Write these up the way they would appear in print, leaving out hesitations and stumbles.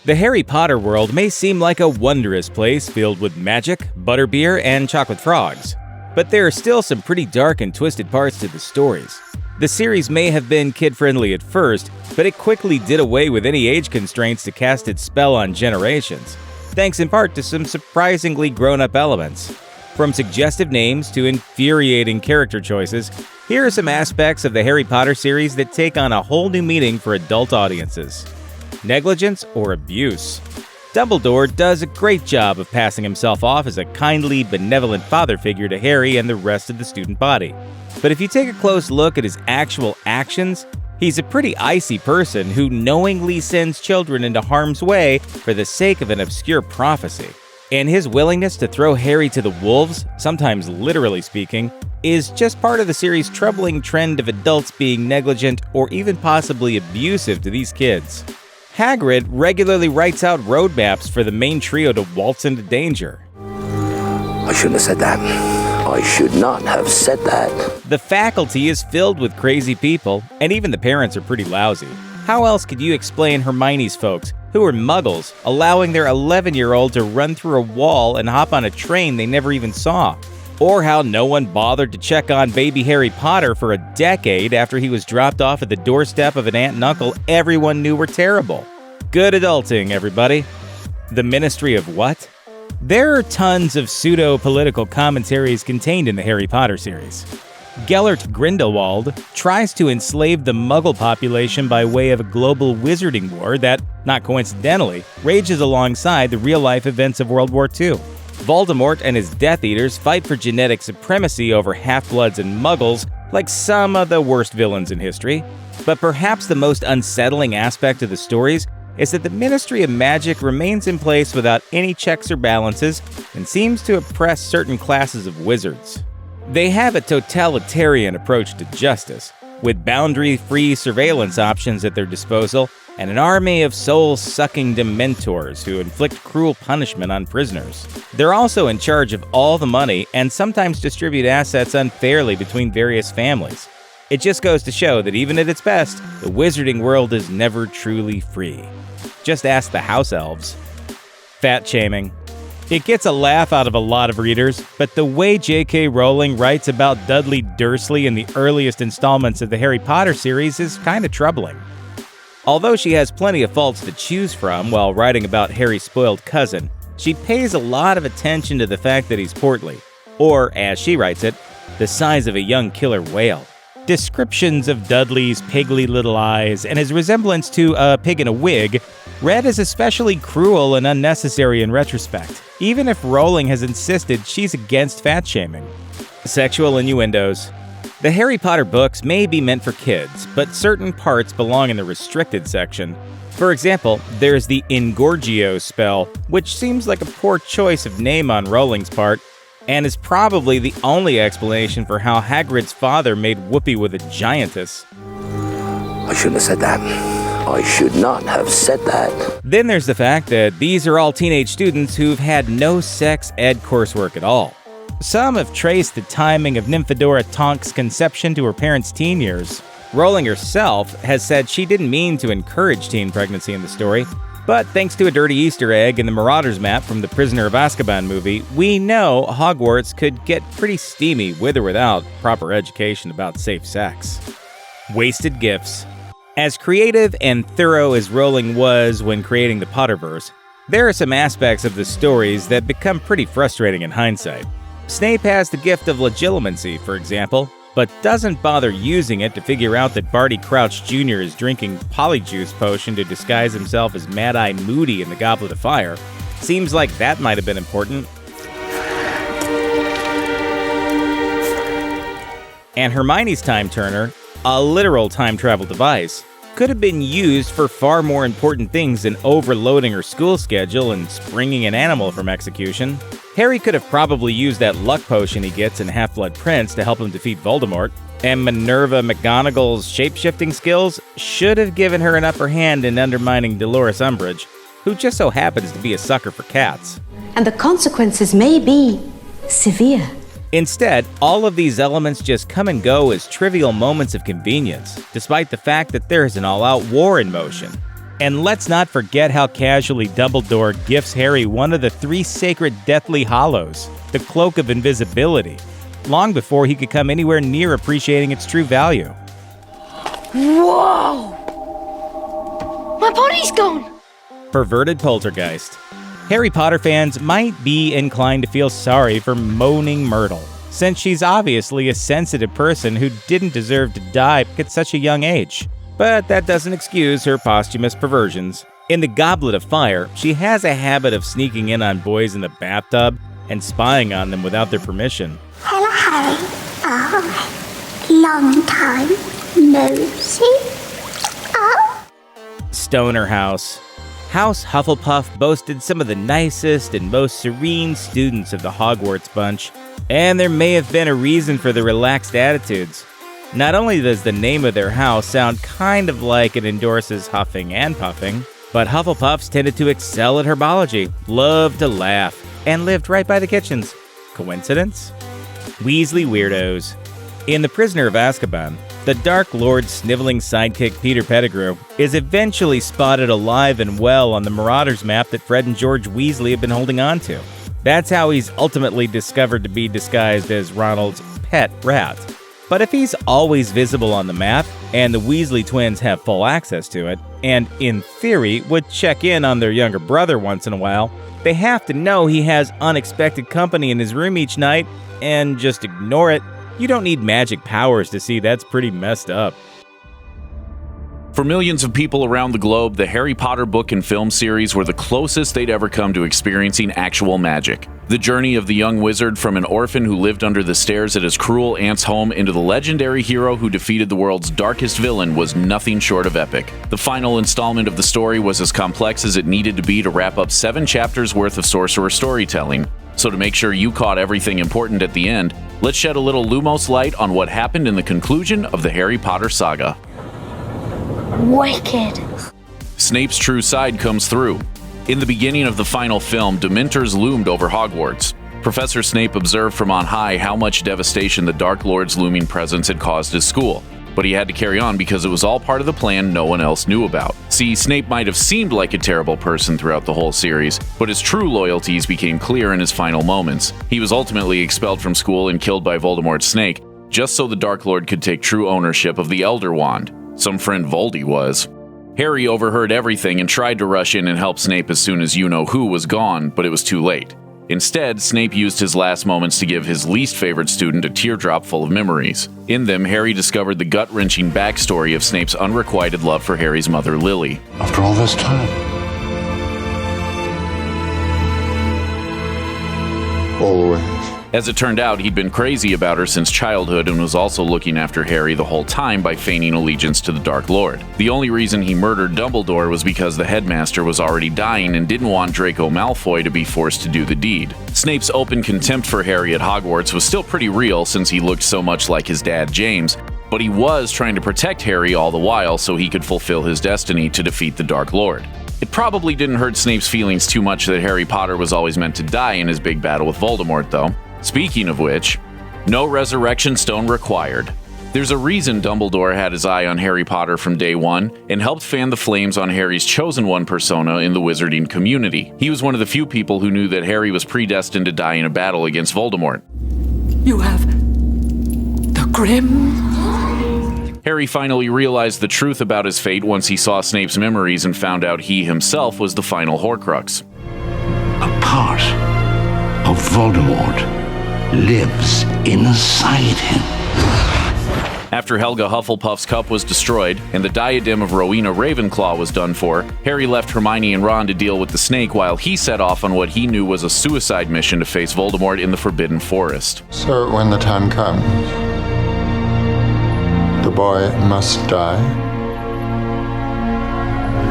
The Harry Potter world may seem like a wondrous place filled with magic, butterbeer, and chocolate frogs. But there are still some pretty dark and twisted parts to the stories. The series may have been kid-friendly at first, but it quickly did away with any age constraints to cast its spell on generations, thanks in part to some surprisingly grown-up elements. From suggestive names to infuriating character choices, here are some aspects of the Harry Potter series that take on a whole new meaning for adult audiences. Negligence or abuse. Dumbledore does a great job of passing himself off as a kindly, benevolent father figure to Harry and the rest of the student body. But if you take a close look at his actual actions, he's a pretty icy person who knowingly sends children into harm's way for the sake of an obscure prophecy. And his willingness to throw Harry to the wolves, sometimes literally speaking, is just part of the series' troubling trend of adults being negligent or even possibly abusive to these kids. Hagrid regularly writes out roadmaps for the main trio to waltz into danger. I shouldn't have said that. I should not have said that. The faculty is filled with crazy people, and even the parents are pretty lousy. How else could you explain Hermione's folks, who are muggles, allowing their 11-year-old to run through a wall and hop on a train they never even saw? Or how no one bothered to check on baby Harry Potter for a decade after he was dropped off at the doorstep of an aunt and uncle everyone knew were terrible. Good adulting, everybody. The Ministry of what? There are tons of pseudo-political commentaries contained in the Harry Potter series. Gellert Grindelwald tries to enslave the Muggle population by way of a global wizarding war that, not coincidentally, rages alongside the real-life events of World War II. Voldemort and his Death Eaters fight for genetic supremacy over half-bloods and Muggles like some of the worst villains in history. But perhaps the most unsettling aspect of the stories is that the Ministry of Magic remains in place without any checks or balances and seems to oppress certain classes of wizards. They have a totalitarian approach to justice, with boundary-free surveillance options at their disposal and an army of soul-sucking dementors who inflict cruel punishment on prisoners. They're also in charge of all the money and sometimes distribute assets unfairly between various families. It just goes to show that even at its best, the wizarding world is never truly free. Just ask the house elves. Fat-shaming. It gets a laugh out of a lot of readers, but the way J.K. Rowling writes about Dudley Dursley in the earliest installments of the Harry Potter series is kind of troubling. Although she has plenty of faults to choose from while writing about Harry's spoiled cousin, she pays a lot of attention to the fact that he's portly, or, as she writes it, the size of a young killer whale. Descriptions of Dudley's piggly little eyes and his resemblance to a pig in a wig read as especially cruel and unnecessary in retrospect, even if Rowling has insisted she's against fat-shaming. Sexual innuendos. The Harry Potter books may be meant for kids, but certain parts belong in the restricted section. For example, there's the Ingorgio spell, which seems like a poor choice of name on Rowling's part, and is probably the only explanation for how Hagrid's father made Whoopi with a giantess. I shouldn't have said that. I should not have said that. Then there's the fact that these are all teenage students who've had no sex ed coursework at all. Some have traced the timing of Nymphadora Tonk's conception to her parents' teen years. Rowling herself has said she didn't mean to encourage teen pregnancy in the story, but thanks to a dirty Easter egg in the Marauders map from the Prisoner of Azkaban movie, we know Hogwarts could get pretty steamy with or without proper education about safe sex. Wasted gifts. As creative and thorough as Rowling was when creating the Potterverse, there are some aspects of the stories that become pretty frustrating in hindsight. Snape has the gift of legilimency, for example, but doesn't bother using it to figure out that Barty Crouch Jr. is drinking Polyjuice potion to disguise himself as Mad-Eye Moody in the Goblet of Fire. Seems like that might have been important. And Hermione's time turner, a literal time travel device, could have been used for far more important things than overloading her school schedule and springing an animal from execution. Harry could have probably used that luck potion he gets in Half-Blood Prince to help him defeat Voldemort, and Minerva McGonagall's shape-shifting skills should have given her an upper hand in undermining Dolores Umbridge, who just so happens to be a sucker for cats. And the consequences may be severe. Instead, all of these elements just come and go as trivial moments of convenience, despite the fact that there is an all-out war in motion. And let's not forget how casually Dumbledore gifts Harry one of the 3 sacred Deathly Hallows, the Cloak of Invisibility, long before he could come anywhere near appreciating its true value. Whoa! My body's gone! Perverted poltergeist. Harry Potter fans might be inclined to feel sorry for Moaning Myrtle, since she's obviously a sensitive person who didn't deserve to die at such a young age. But that doesn't excuse her posthumous perversions. In the Goblet of Fire, she has a habit of sneaking in on boys in the bathtub and spying on them without their permission. Hello, Harry. Oh, long time no see. Oh. Stoner House. House Hufflepuff boasted some of the nicest and most serene students of the Hogwarts bunch, and there may have been a reason for the relaxed attitudes. Not only does the name of their house sound kind of like it endorses huffing and puffing, but Hufflepuffs tended to excel at herbology, loved to laugh, and lived right by the kitchens. Coincidence? Weasley weirdos. In The Prisoner of Azkaban, the Dark Lord's sniveling sidekick Peter Pettigrew is eventually spotted alive and well on the Marauders map that Fred and George Weasley have been holding on to. That's how he's ultimately discovered to be disguised as Ronald's pet rat. But if he's always visible on the map, and the Weasley twins have full access to it, and in theory would check in on their younger brother once in a while, they have to know he has unexpected company in his room each night, and just ignore it. You don't need magic powers to see that's pretty messed up. For millions of people around the globe, the Harry Potter book and film series were the closest they'd ever come to experiencing actual magic. The journey of the young wizard from an orphan who lived under the stairs at his cruel aunt's home into the legendary hero who defeated the world's darkest villain was nothing short of epic. The final installment of the story was as complex as it needed to be to wrap up 7 chapters worth of sorcerer storytelling. So to make sure you caught everything important at the end, let's shed a little Lumos light on what happened in the conclusion of the Harry Potter saga. Wicked. Snape's true side comes through. In the beginning of the final film, Dementors loomed over Hogwarts. Professor Snape observed from on high how much devastation the Dark Lord's looming presence had caused his school. But he had to carry on because it was all part of the plan no one else knew about. See, Snape might have seemed like a terrible person throughout the whole series, but his true loyalties became clear in his final moments. He was ultimately expelled from school and killed by Voldemort's snake, just so the Dark Lord could take true ownership of the Elder Wand. Some friend Voldy was. Harry overheard everything and tried to rush in and help Snape as soon as you-know-who was gone, but it was too late. Instead, Snape used his last moments to give his least favorite student a teardrop full of memories. In them, Harry discovered the gut-wrenching backstory of Snape's unrequited love for Harry's mother, Lily. After all this time. Always. As it turned out, he'd been crazy about her since childhood and was also looking after Harry the whole time by feigning allegiance to the Dark Lord. The only reason he murdered Dumbledore was because the headmaster was already dying and didn't want Draco Malfoy to be forced to do the deed. Snape's open contempt for Harry at Hogwarts was still pretty real since he looked so much like his dad, James, but he was trying to protect Harry all the while so he could fulfill his destiny to defeat the Dark Lord. It probably didn't hurt Snape's feelings too much that Harry Potter was always meant to die in his big battle with Voldemort, though. Speaking of which, no resurrection stone required. There's a reason Dumbledore had his eye on Harry Potter from day one and helped fan the flames on Harry's chosen one persona in the wizarding community. He was one of the few people who knew that Harry was predestined to die in a battle against Voldemort. You have the Grim? Harry finally realized the truth about his fate once he saw Snape's memories and found out he himself was the final Horcrux. A part of Voldemort lives inside him. After Helga Hufflepuff's cup was destroyed and the diadem of Rowena Ravenclaw was done for, Harry left Hermione and Ron to deal with the snake while he set off on what he knew was a suicide mission to face Voldemort in the Forbidden Forest. So when the time comes, the boy must die?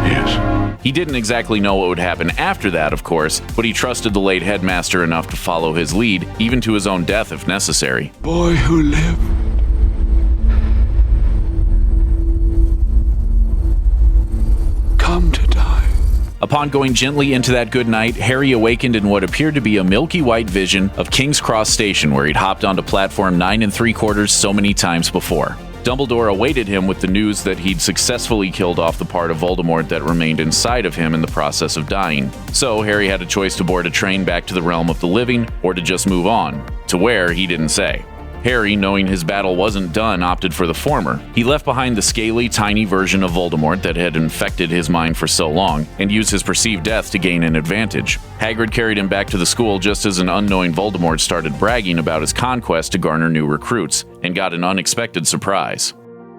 Yes. He didn't exactly know what would happen after that, of course, but he trusted the late headmaster enough to follow his lead, even to his own death if necessary. Boy who lived. Come to die. Upon going gently into that good night, Harry awakened in what appeared to be a milky white vision of King's Cross Station, where he'd hopped onto platform 9 3/4 so many times before. Dumbledore awaited him with the news that he'd successfully killed off the part of Voldemort that remained inside of him in the process of dying. So Harry had a choice to board a train back to the realm of the living, or to just move on. To where, he didn't say. Harry, knowing his battle wasn't done, opted for the former. He left behind the scaly, tiny version of Voldemort that had infected his mind for so long, and used his perceived death to gain an advantage. Hagrid carried him back to the school just as an unknowing Voldemort started bragging about his conquest to garner new recruits, and got an unexpected surprise.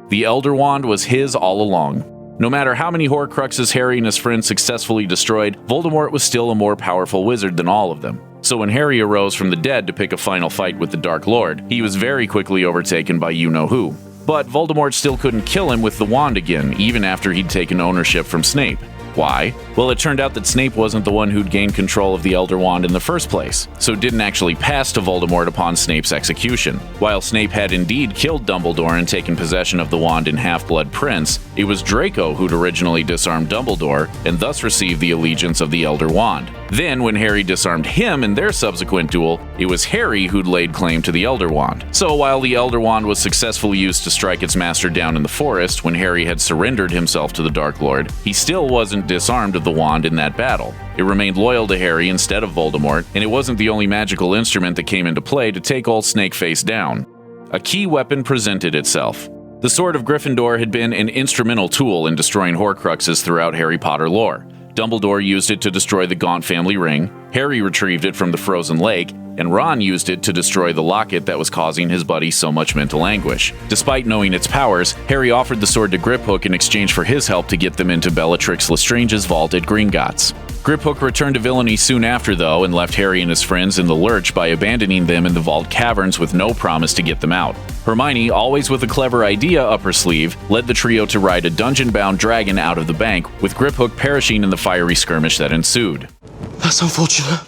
The Elder Wand was his all along. No matter how many Horcruxes Harry and his friends successfully destroyed, Voldemort was still a more powerful wizard than all of them. So when Harry arose from the dead to pick a final fight with the Dark Lord, he was very quickly overtaken by you-know-who. But Voldemort still couldn't kill him with the wand again, even after he'd taken ownership from Snape. Why? Well, it turned out that Snape wasn't the one who'd gained control of the Elder Wand in the first place, so didn't actually pass to Voldemort upon Snape's execution. While Snape had indeed killed Dumbledore and taken possession of the wand in Half-Blood Prince, it was Draco who'd originally disarmed Dumbledore, and thus received the allegiance of the Elder Wand. Then, when Harry disarmed him in their subsequent duel, it was Harry who'd laid claim to the Elder Wand. So while the Elder Wand was successfully used to strike its master down in the forest when Harry had surrendered himself to the Dark Lord, he still wasn't disarmed of the wand in that battle. It remained loyal to Harry instead of Voldemort, and it wasn't the only magical instrument that came into play to take old Snakeface down. A key weapon presented itself. The Sword of Gryffindor had been an instrumental tool in destroying Horcruxes throughout Harry Potter lore. Dumbledore used it to destroy the Gaunt family ring, Harry retrieved it from the frozen lake, and Ron used it to destroy the locket that was causing his buddy so much mental anguish. Despite knowing its powers, Harry offered the sword to Griphook in exchange for his help to get them into Bellatrix Lestrange's vault at Gringotts. Griphook returned to villainy soon after, though, and left Harry and his friends in the lurch by abandoning them in the vault caverns with no promise to get them out. Hermione, always with a clever idea up her sleeve, led the trio to ride a dungeon-bound dragon out of the bank, with Griphook perishing in the fiery skirmish that ensued. That's unfortunate.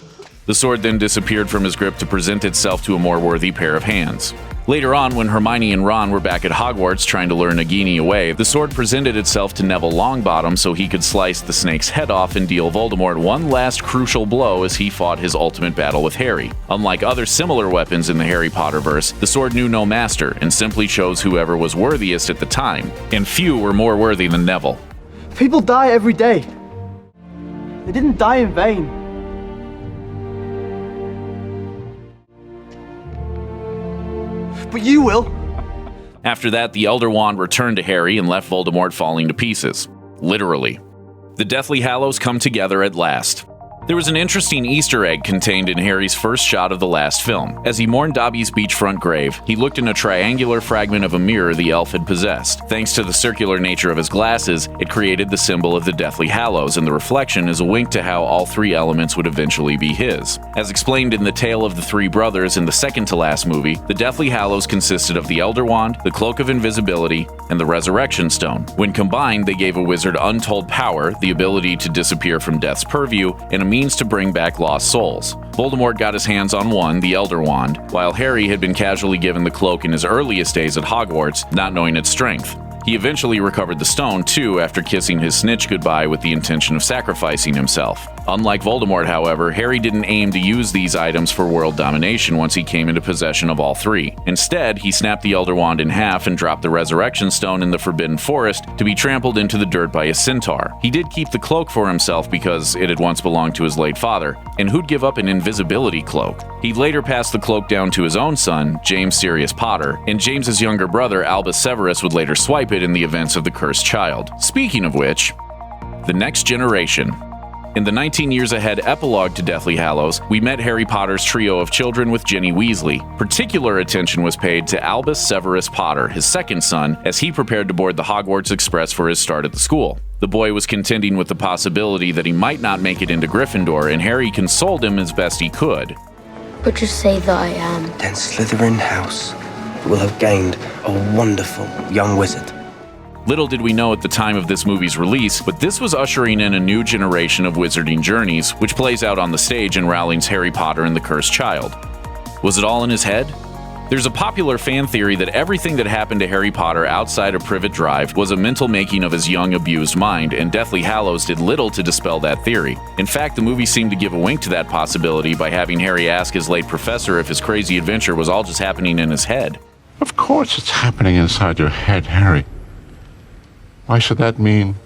The sword then disappeared from his grip to present itself to a more worthy pair of hands. Later on, when Hermione and Ron were back at Hogwarts trying to lure Nagini away, the sword presented itself to Neville Longbottom so he could slice the snake's head off and deal Voldemort one last crucial blow as he fought his ultimate battle with Harry. Unlike other similar weapons in the Harry Potterverse, the sword knew no master and simply chose whoever was worthiest at the time, and few were more worthy than Neville. People die every day. They didn't die in vain. But you will. After that, the Elder Wand returned to Harry and left Voldemort falling to pieces. Literally. The Deathly Hallows come together at last. There was an interesting Easter egg contained in Harry's first shot of the last film. As he mourned Dobby's beachfront grave, he looked in a triangular fragment of a mirror the elf had possessed. Thanks to the circular nature of his glasses, it created the symbol of the Deathly Hallows, and the reflection is a wink to how all three elements would eventually be his. As explained in The Tale of the Three Brothers in the second-to-last movie, the Deathly Hallows consisted of the Elder Wand, the Cloak of Invisibility, and the Resurrection Stone. When combined, they gave a wizard untold power, the ability to disappear from death's purview, and a means to bring back lost souls. Voldemort got his hands on one, the Elder Wand, while Harry had been casually given the cloak in his earliest days at Hogwarts, not knowing its strength. He eventually recovered the stone, too, after kissing his snitch goodbye with the intention of sacrificing himself. Unlike Voldemort, however, Harry didn't aim to use these items for world domination once he came into possession of all three. Instead, he snapped the Elder Wand in half and dropped the Resurrection Stone in the Forbidden Forest to be trampled into the dirt by a centaur. He did keep the cloak for himself because it had once belonged to his late father, and who'd give up an invisibility cloak? He'd later passed the cloak down to his own son, James Sirius Potter, and James's younger brother, Albus Severus, would later swipe it in the events of the Cursed Child. Speaking of which, the next generation. In the 19 Years Ahead epilogue to Deathly Hallows, we met Harry Potter's trio of children with Ginny Weasley. Particular attention was paid to Albus Severus Potter, his second son, as he prepared to board the Hogwarts Express for his start at the school. The boy was contending with the possibility that he might not make it into Gryffindor, and Harry consoled him as best he could. But just say that I am. Then Slytherin House will have gained a wonderful young wizard. Little did we know at the time of this movie's release, but this was ushering in a new generation of wizarding journeys, which plays out on the stage in Rowling's Harry Potter and the Cursed Child. Was it all in his head? There's a popular fan theory that everything that happened to Harry Potter outside of Privet Drive was a mental making of his young, abused mind, and Deathly Hallows did little to dispel that theory. In fact, the movie seemed to give a wink to that possibility by having Harry ask his late professor if his crazy adventure was all just happening in his head. Of course it's happening inside your head, Harry. Why should that mean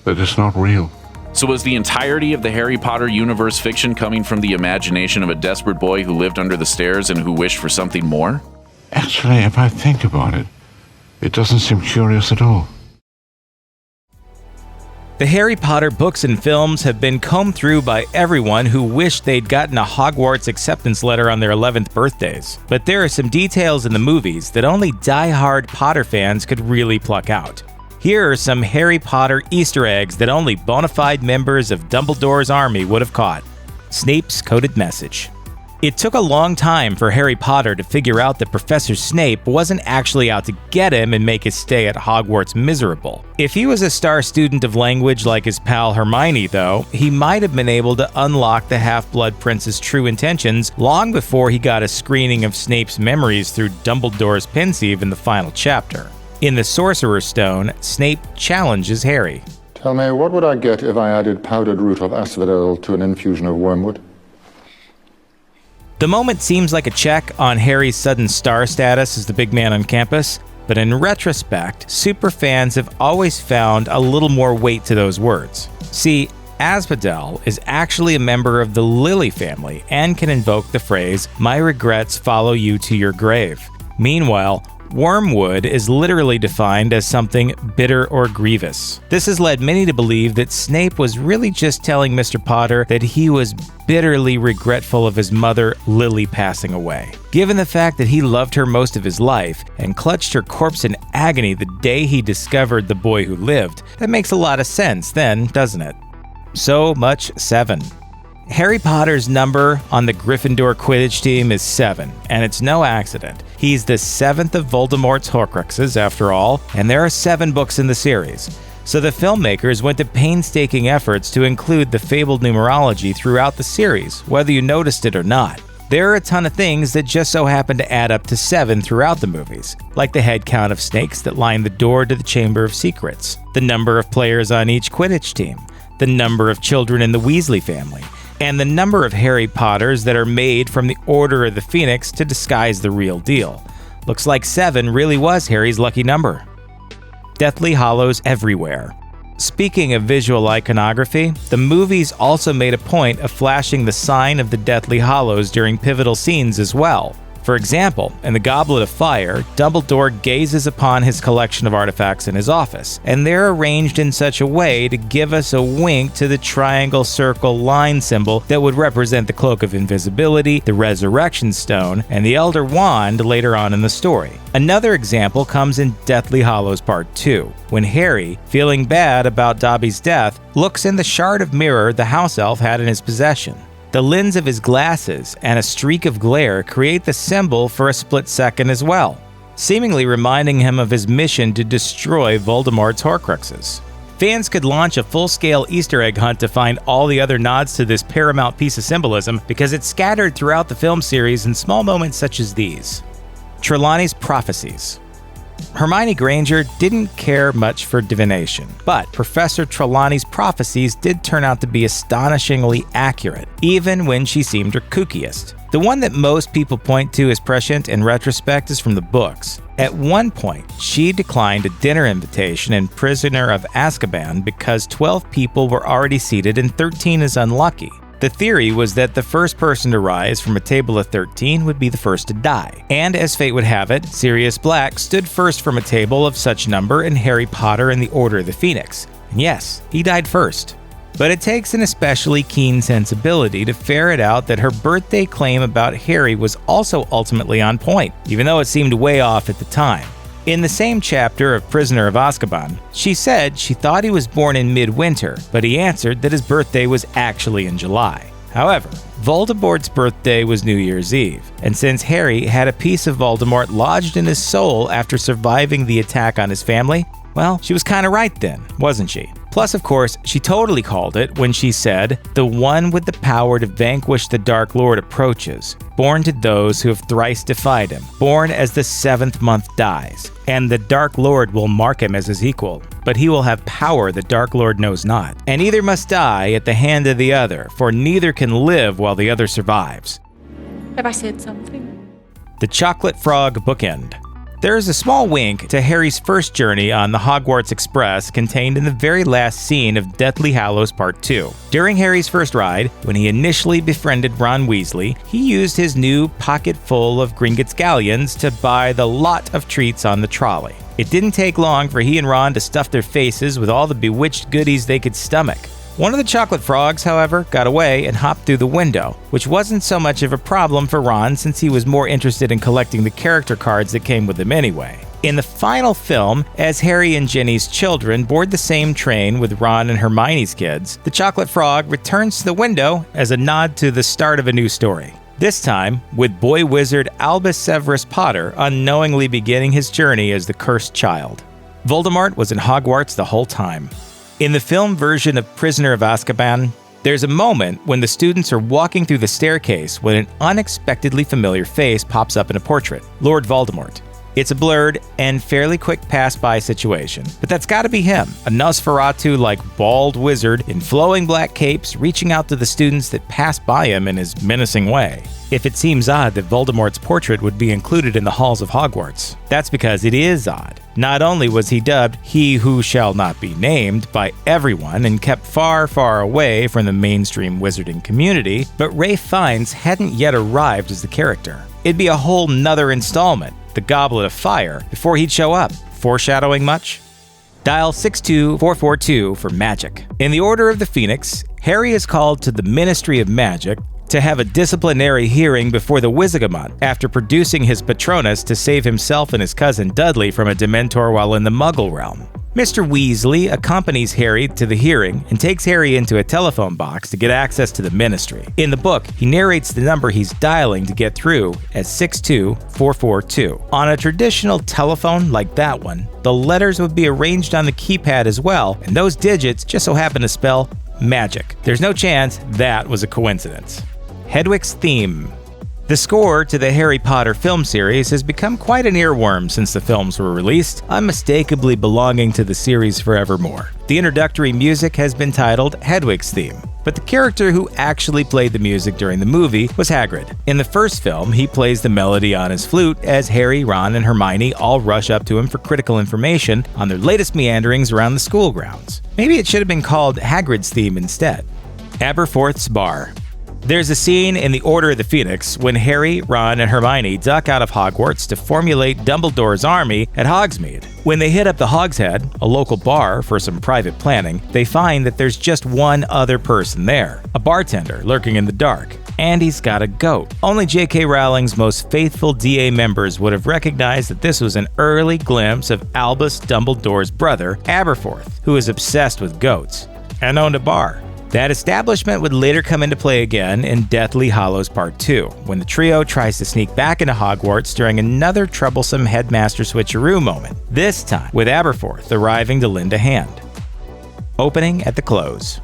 that it's not real? So was the entirety of the Harry Potter universe fiction coming from the imagination of a desperate boy who lived under the stairs and who wished for something more? Actually, if I think about it, it doesn't seem curious at all. The Harry Potter books and films have been combed through by everyone who wished they'd gotten a Hogwarts acceptance letter on their 11th birthdays. But there are some details in the movies that only die-hard Potter fans could really pluck out. Here are some Harry Potter Easter eggs that only bona fide members of Dumbledore's army would have caught. Snape's coded message. It took a long time for Harry Potter to figure out that Professor Snape wasn't actually out to get him and make his stay at Hogwarts miserable. If he was a star student of language like his pal Hermione, though, he might have been able to unlock the Half-Blood Prince's true intentions long before he got a screening of Snape's memories through Dumbledore's pensieve in the final chapter. In the Sorcerer's Stone, Snape challenges Harry. Tell me, what would I get if I added powdered root of asphodel to an infusion of wormwood? The moment seems like a check on Harry's sudden star status as the big man on campus, but in retrospect, superfans have always found a little more weight to those words. See, asphodel is actually a member of the lily family and can invoke the phrase, "My regrets follow you to your grave." Meanwhile, wormwood is literally defined as something bitter or grievous. This has led many to believe that Snape was really just telling Mr. Potter that he was bitterly regretful of his mother, Lily, passing away. Given the fact that he loved her most of his life and clutched her corpse in agony the day he discovered the boy who lived, that makes a lot of sense then, doesn't it? So much 7. Harry Potter's number on the Gryffindor Quidditch team is 7, and it's no accident. He's the 7th of Voldemort's Horcruxes, after all, and there are 7 books in the series. So the filmmakers went to painstaking efforts to include the fabled numerology throughout the series, whether you noticed it or not. There are a ton of things that just so happen to add up to 7 throughout the movies, like the head count of snakes that line the door to the Chamber of Secrets, the number of players on each Quidditch team, the number of children in the Weasley family, and the number of Harry Potters that are made from the Order of the Phoenix to disguise the real deal. Looks like 7 really was Harry's lucky number. Deathly Hallows everywhere. Speaking of visual iconography, the movies also made a point of flashing the sign of the Deathly Hallows during pivotal scenes as well. For example, in the Goblet of Fire, Dumbledore gazes upon his collection of artifacts in his office, and they're arranged in such a way to give us a wink to the triangle circle line symbol that would represent the Cloak of Invisibility, the Resurrection Stone, and the Elder Wand later on in the story. Another example comes in Deathly Hallows Part 2, when Harry, feeling bad about Dobby's death, looks in the shard of mirror the house elf had in his possession. The lens of his glasses and a streak of glare create the symbol for a split second as well, seemingly reminding him of his mission to destroy Voldemort's Horcruxes. Fans could launch a full-scale Easter egg hunt to find all the other nods to this paramount piece of symbolism because it's scattered throughout the film series in small moments such as these. Trelawney's prophecies. Hermione Granger didn't care much for divination, but Professor Trelawney's prophecies did turn out to be astonishingly accurate, even when she seemed her kookiest. The one that most people point to as prescient in retrospect is from the books. At one point, she declined a dinner invitation in Prisoner of Azkaban because 12 people were already seated and 13 is unlucky. The theory was that the first person to rise from a table of 13 would be the first to die. And as fate would have it, Sirius Black stood first from a table of such number in Harry Potter and the Order of the Phoenix. And yes, he died first. But it takes an especially keen sensibility to ferret out that her birthday claim about Harry was also ultimately on point, even though it seemed way off at the time. In the same chapter of Prisoner of Azkaban, she said she thought he was born in midwinter, but he answered that his birthday was actually in July. However, Voldemort's birthday was New Year's Eve, and since Harry had a piece of Voldemort lodged in his soul after surviving the attack on his family, well, she was kinda right then, wasn't she? Plus, of course, she totally called it when she said, "The one with the power to vanquish the Dark Lord approaches, born to those who have thrice defied him, born as the 7th month dies, and the Dark Lord will mark him as his equal, but he will have power the Dark Lord knows not, and either must die at the hand of the other, for neither can live while the other survives." Have I said something? The Chocolate Frog Bookend. There is a small wink to Harry's first journey on the Hogwarts Express contained in the very last scene of Deathly Hallows Part 2. During Harry's first ride, when he initially befriended Ron Weasley, he used his new pocket full of Gringotts galleons to buy the lot of treats on the trolley. It didn't take long for he and Ron to stuff their faces with all the bewitched goodies they could stomach. One of the chocolate frogs, however, got away and hopped through the window, which wasn't so much of a problem for Ron since he was more interested in collecting the character cards that came with him anyway. In the final film, as Harry and Ginny's children board the same train with Ron and Hermione's kids, the chocolate frog returns to the window as a nod to the start of a new story. This time, with boy wizard Albus Severus Potter unknowingly beginning his journey as the cursed child. Voldemort was in Hogwarts the whole time. In the film version of Prisoner of Azkaban, there's a moment when the students are walking through the staircase when an unexpectedly familiar face pops up in a portrait, Lord Voldemort. It's a blurred and fairly quick pass-by situation, but that's gotta be him, a Nosferatu-like bald wizard in flowing black capes reaching out to the students that pass by him in his menacing way. If it seems odd that Voldemort's portrait would be included in the halls of Hogwarts, that's because it is odd. Not only was he dubbed He Who Shall Not Be Named by everyone and kept far, far away from the mainstream wizarding community, but Ralph Fiennes hadn't yet arrived as the character. It'd be a whole nother installment, The Goblet of Fire, before he'd show up. Foreshadowing much? Dial 62442 for magic. In the Order of the Phoenix, Harry is called to the Ministry of Magic to have a disciplinary hearing before the Wizigamot after producing his Patronus to save himself and his cousin Dudley from a Dementor while in the Muggle realm. Mr. Weasley accompanies Harry to the hearing and takes Harry into a telephone box to get access to the Ministry. In the book, he narrates the number he's dialing to get through as 62442. On a traditional telephone like that one, the letters would be arranged on the keypad as well, and those digits just so happen to spell magic. There's no chance that was a coincidence. Hedwig's theme. The score to the Harry Potter film series has become quite an earworm since the films were released, unmistakably belonging to the series forevermore. The introductory music has been titled Hedwig's Theme, but the character who actually played the music during the movie was Hagrid. In the first film, he plays the melody on his flute as Harry, Ron, and Hermione all rush up to him for critical information on their latest meanderings around the school grounds. Maybe it should have been called Hagrid's Theme instead. Aberforth's Bar. There's a scene in The Order of the Phoenix when Harry, Ron, and Hermione duck out of Hogwarts to formulate Dumbledore's army at Hogsmeade. When they hit up the Hogshead, a local bar, for some private planning, they find that there's just one other person there, a bartender lurking in the dark. And he's got a goat. Only J.K. Rowling's most faithful DA members would have recognized that this was an early glimpse of Albus Dumbledore's brother, Aberforth, who is obsessed with goats and owned a bar. That establishment would later come into play again in Deathly Hallows Part 2, when the trio tries to sneak back into Hogwarts during another troublesome headmaster switcheroo moment, this time with Aberforth arriving to lend a hand. Opening at the close.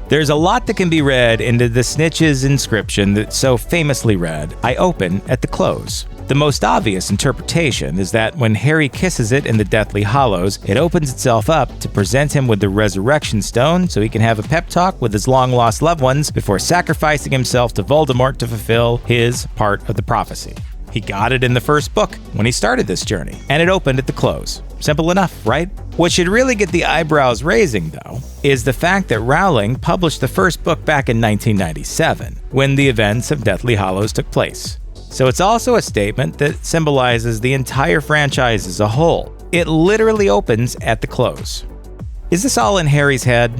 There's a lot that can be read into the Snitch's inscription that so famously read, "I open at the close." The most obvious interpretation is that when Harry kisses it in the Deathly Hallows, it opens itself up to present him with the Resurrection Stone so he can have a pep talk with his long-lost loved ones before sacrificing himself to Voldemort to fulfill his part of the prophecy. He got it in the first book when he started this journey, and it opened at the close. Simple enough, right? What should really get the eyebrows raising, though, is the fact that Rowling published the first book back in 1997, when the events of Deathly Hallows took place. So it's also a statement that symbolizes the entire franchise as a whole. It literally opens at the close. Is this all in Harry's head?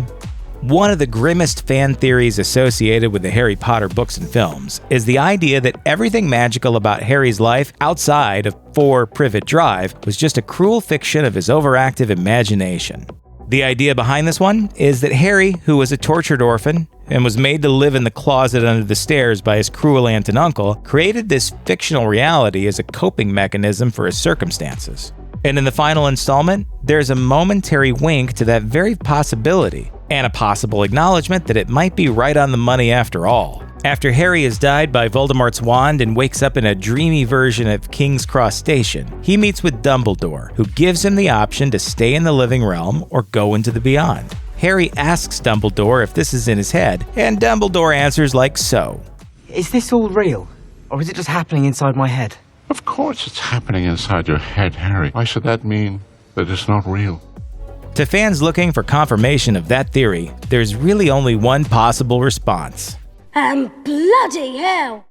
One of the grimmest fan theories associated with the Harry Potter books and films is the idea that everything magical about Harry's life outside of 4 Privet Drive was just a cruel fiction of his overactive imagination. The idea behind this one is that Harry, who was a tortured orphan and was made to live in the closet under the stairs by his cruel aunt and uncle, created this fictional reality as a coping mechanism for his circumstances. And in the final installment, there's a momentary wink to that very possibility, and a possible acknowledgement that it might be right on the money after all. After Harry has died by Voldemort's wand and wakes up in a dreamy version of King's Cross Station, he meets with Dumbledore, who gives him the option to stay in the living realm or go into the beyond. Harry asks Dumbledore if this is in his head, and Dumbledore answers like so. Is this all real? Or is it just happening inside my head? Of course it's happening inside your head, Harry. Why should that mean that it's not real? To fans looking for confirmation of that theory, there's really only one possible response. And bloody hell!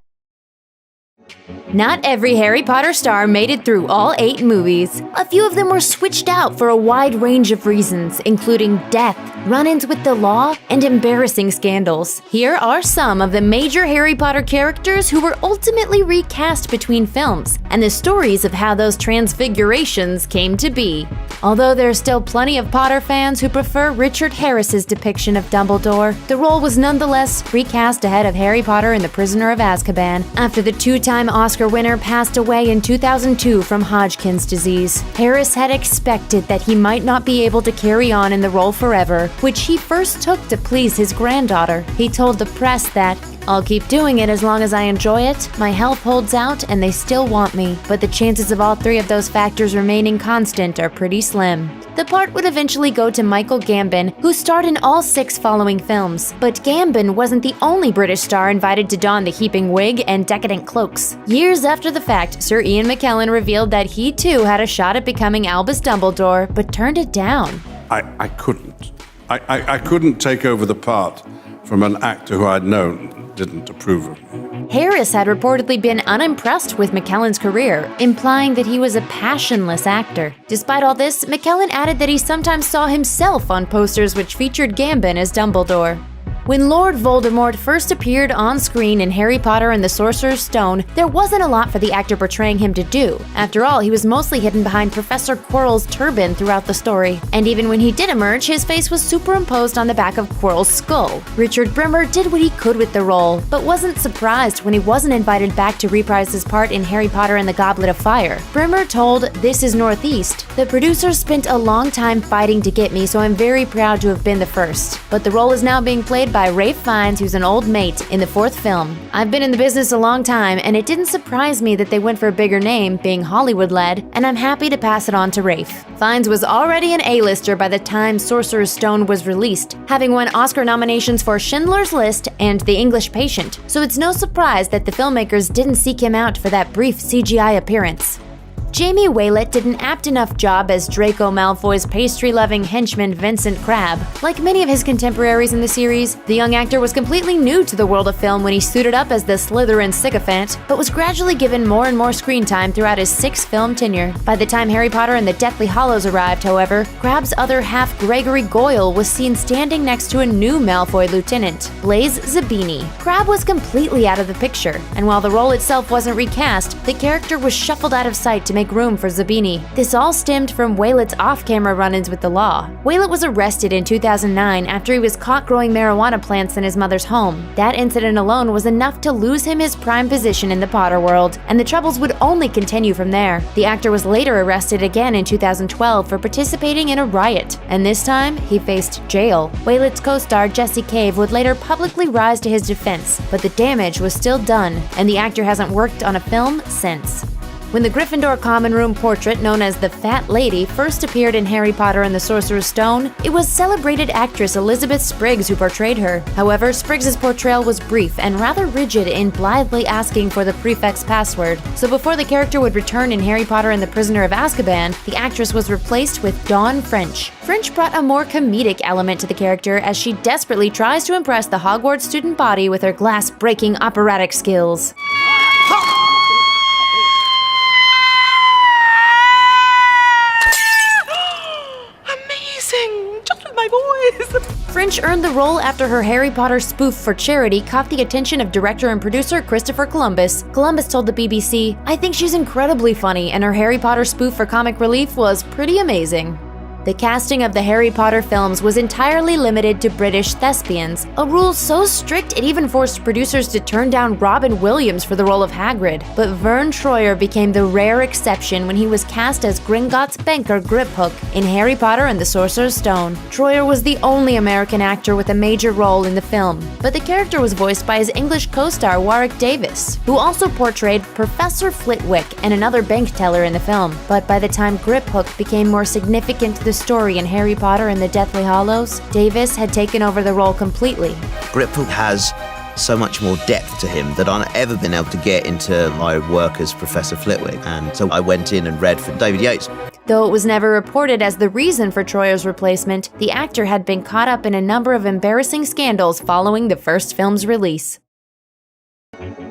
Not every Harry Potter star made it through all 8 movies. A few of them were switched out for a wide range of reasons, including death, run-ins with the law, and embarrassing scandals. Here are some of the major Harry Potter characters who were ultimately recast between films, and the stories of how those transfigurations came to be. Although there's still plenty of Potter fans who prefer Richard Harris's depiction of Dumbledore, the role was nonetheless recast ahead of Harry Potter and the Prisoner of Azkaban after the 2-time Oscar winner passed away in 2002 from Hodgkin's disease. Harris had expected that he might not be able to carry on in the role forever, which he first took to please his granddaughter. He told the press that, "I'll keep doing it as long as I enjoy it, my health holds out, and they still want me, but the chances of all 3 of those factors remaining constant are pretty slim." The part would eventually go to Michael Gambon, who starred in all 6 following films. But Gambon wasn't the only British star invited to don the heaping wig and decadent cloaks. Years after the fact, Sir Ian McKellen revealed that he too had a shot at becoming Albus Dumbledore, but turned it down. I couldn't. I couldn't take over the part from an actor who I'd known didn't approve of me. Harris had reportedly been unimpressed with McKellen's career, implying that he was a passionless actor. Despite all this, McKellen added that he sometimes saw himself on posters which featured Gambon as Dumbledore. When Lord Voldemort first appeared on screen in Harry Potter and the Sorcerer's Stone, there wasn't a lot for the actor portraying him to do. After all, he was mostly hidden behind Professor Quirrell's turban throughout the story. And even when he did emerge, his face was superimposed on the back of Quirrell's skull. Richard Brimmer did what he could with the role, but wasn't surprised when he wasn't invited back to reprise his part in Harry Potter and the Goblet of Fire. Brimmer told This Is Northeast, "The producers spent a long time fighting to get me, so I'm very proud to have been the first. But the role is now being played by Ralph Fiennes, who's an old mate, in the 4th film. I've been in the business a long time, and it didn't surprise me that they went for a bigger name, being Hollywood-led, and I'm happy to pass it on to Ralph." Fiennes was already an A-lister by the time Sorcerer's Stone was released, having won Oscar nominations for Schindler's List and The English Patient, so it's no surprise that the filmmakers didn't seek him out for that brief CGI appearance. Jamie Waylett did an apt enough job as Draco Malfoy's pastry-loving henchman Vincent Crabbe. Like many of his contemporaries in the series, the young actor was completely new to the world of film when he suited up as the Slytherin sycophant, but was gradually given more and more screen time throughout his 6-film tenure. By the time Harry Potter and the Deathly Hallows arrived, however, Crabbe's other half, Gregory Goyle, was seen standing next to a new Malfoy lieutenant, Blaise Zabini. Crabbe was completely out of the picture, and while the role itself wasn't recast, the character was shuffled out of sight to make room for Zabini. This all stemmed from Waylett's off-camera run-ins with the law. Waylett was arrested in 2009 after he was caught growing marijuana plants in his mother's home. That incident alone was enough to lose him his prime position in the Potter world, and the troubles would only continue from there. The actor was later arrested again in 2012 for participating in a riot, and this time he faced jail. Waylett's co-star Jesse Cave would later publicly rise to his defense, but the damage was still done, and the actor hasn't worked on a film since. When the Gryffindor common room portrait known as the Fat Lady first appeared in Harry Potter and the Sorcerer's Stone, it was celebrated actress Elizabeth Spriggs who portrayed her. However, Spriggs' portrayal was brief and rather rigid in blithely asking for the prefect's password. So before the character would return in Harry Potter and the Prisoner of Azkaban, the actress was replaced with Dawn French. French brought a more comedic element to the character as she desperately tries to impress the Hogwarts student body with her glass-breaking operatic skills. French earned the role after her Harry Potter spoof for charity caught the attention of director and producer Christopher Columbus. Columbus told the BBC, "I think she's incredibly funny, and her Harry Potter spoof for comic relief was pretty amazing." The casting of the Harry Potter films was entirely limited to British thespians, a rule so strict it even forced producers to turn down Robin Williams for the role of Hagrid. But Vern Troyer became the rare exception when he was cast as Gringotts banker Griphook in Harry Potter and the Sorcerer's Stone. Troyer was the only American actor with a major role in the film, but the character was voiced by his English co-star Warwick Davis, who also portrayed Professor Flitwick and another bank teller in the film. But by the time Griphook became more significant to the story in Harry Potter and the Deathly Hallows, Davis had taken over the role completely. Griphook has so much more depth to him that I've ever been able to get into my work as Professor Flitwick. And so I went in and read for David Yates. Though it was never reported as the reason for Troyer's replacement, the actor had been caught up in a number of embarrassing scandals following the first film's release.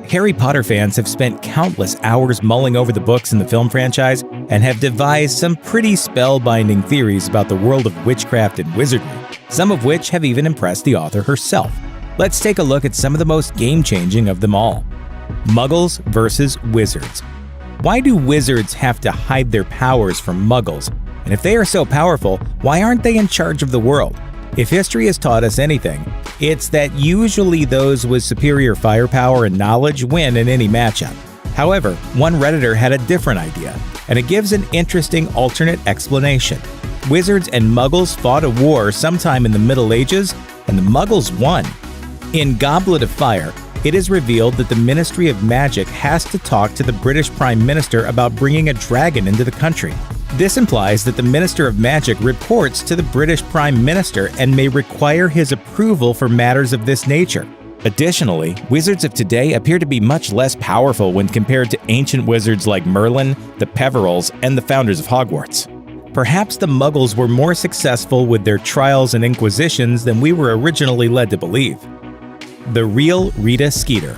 Harry Potter fans have spent countless hours mulling over the books in the film franchise and have devised some pretty spellbinding theories about the world of witchcraft and wizardry, some of which have even impressed the author herself. Let's take a look at some of the most game-changing of them all. Muggles versus wizards. Why do wizards have to hide their powers from muggles? And if they are so powerful, why aren't they in charge of the world? If history has taught us anything, it's that usually those with superior firepower and knowledge win in any matchup. However, one Redditor had a different idea, and it gives an interesting alternate explanation. Wizards and Muggles fought a war sometime in the Middle Ages, and the Muggles won. In Goblet of Fire, it is revealed that the Ministry of Magic has to talk to the British Prime Minister about bringing a dragon into the country. This implies that the Minister of Magic reports to the British Prime Minister and may require his approval for matters of this nature. Additionally, wizards of today appear to be much less powerful when compared to ancient wizards like Merlin, the Peverils, and the founders of Hogwarts. Perhaps the Muggles were more successful with their trials and inquisitions than we were originally led to believe. The real Rita Skeeter.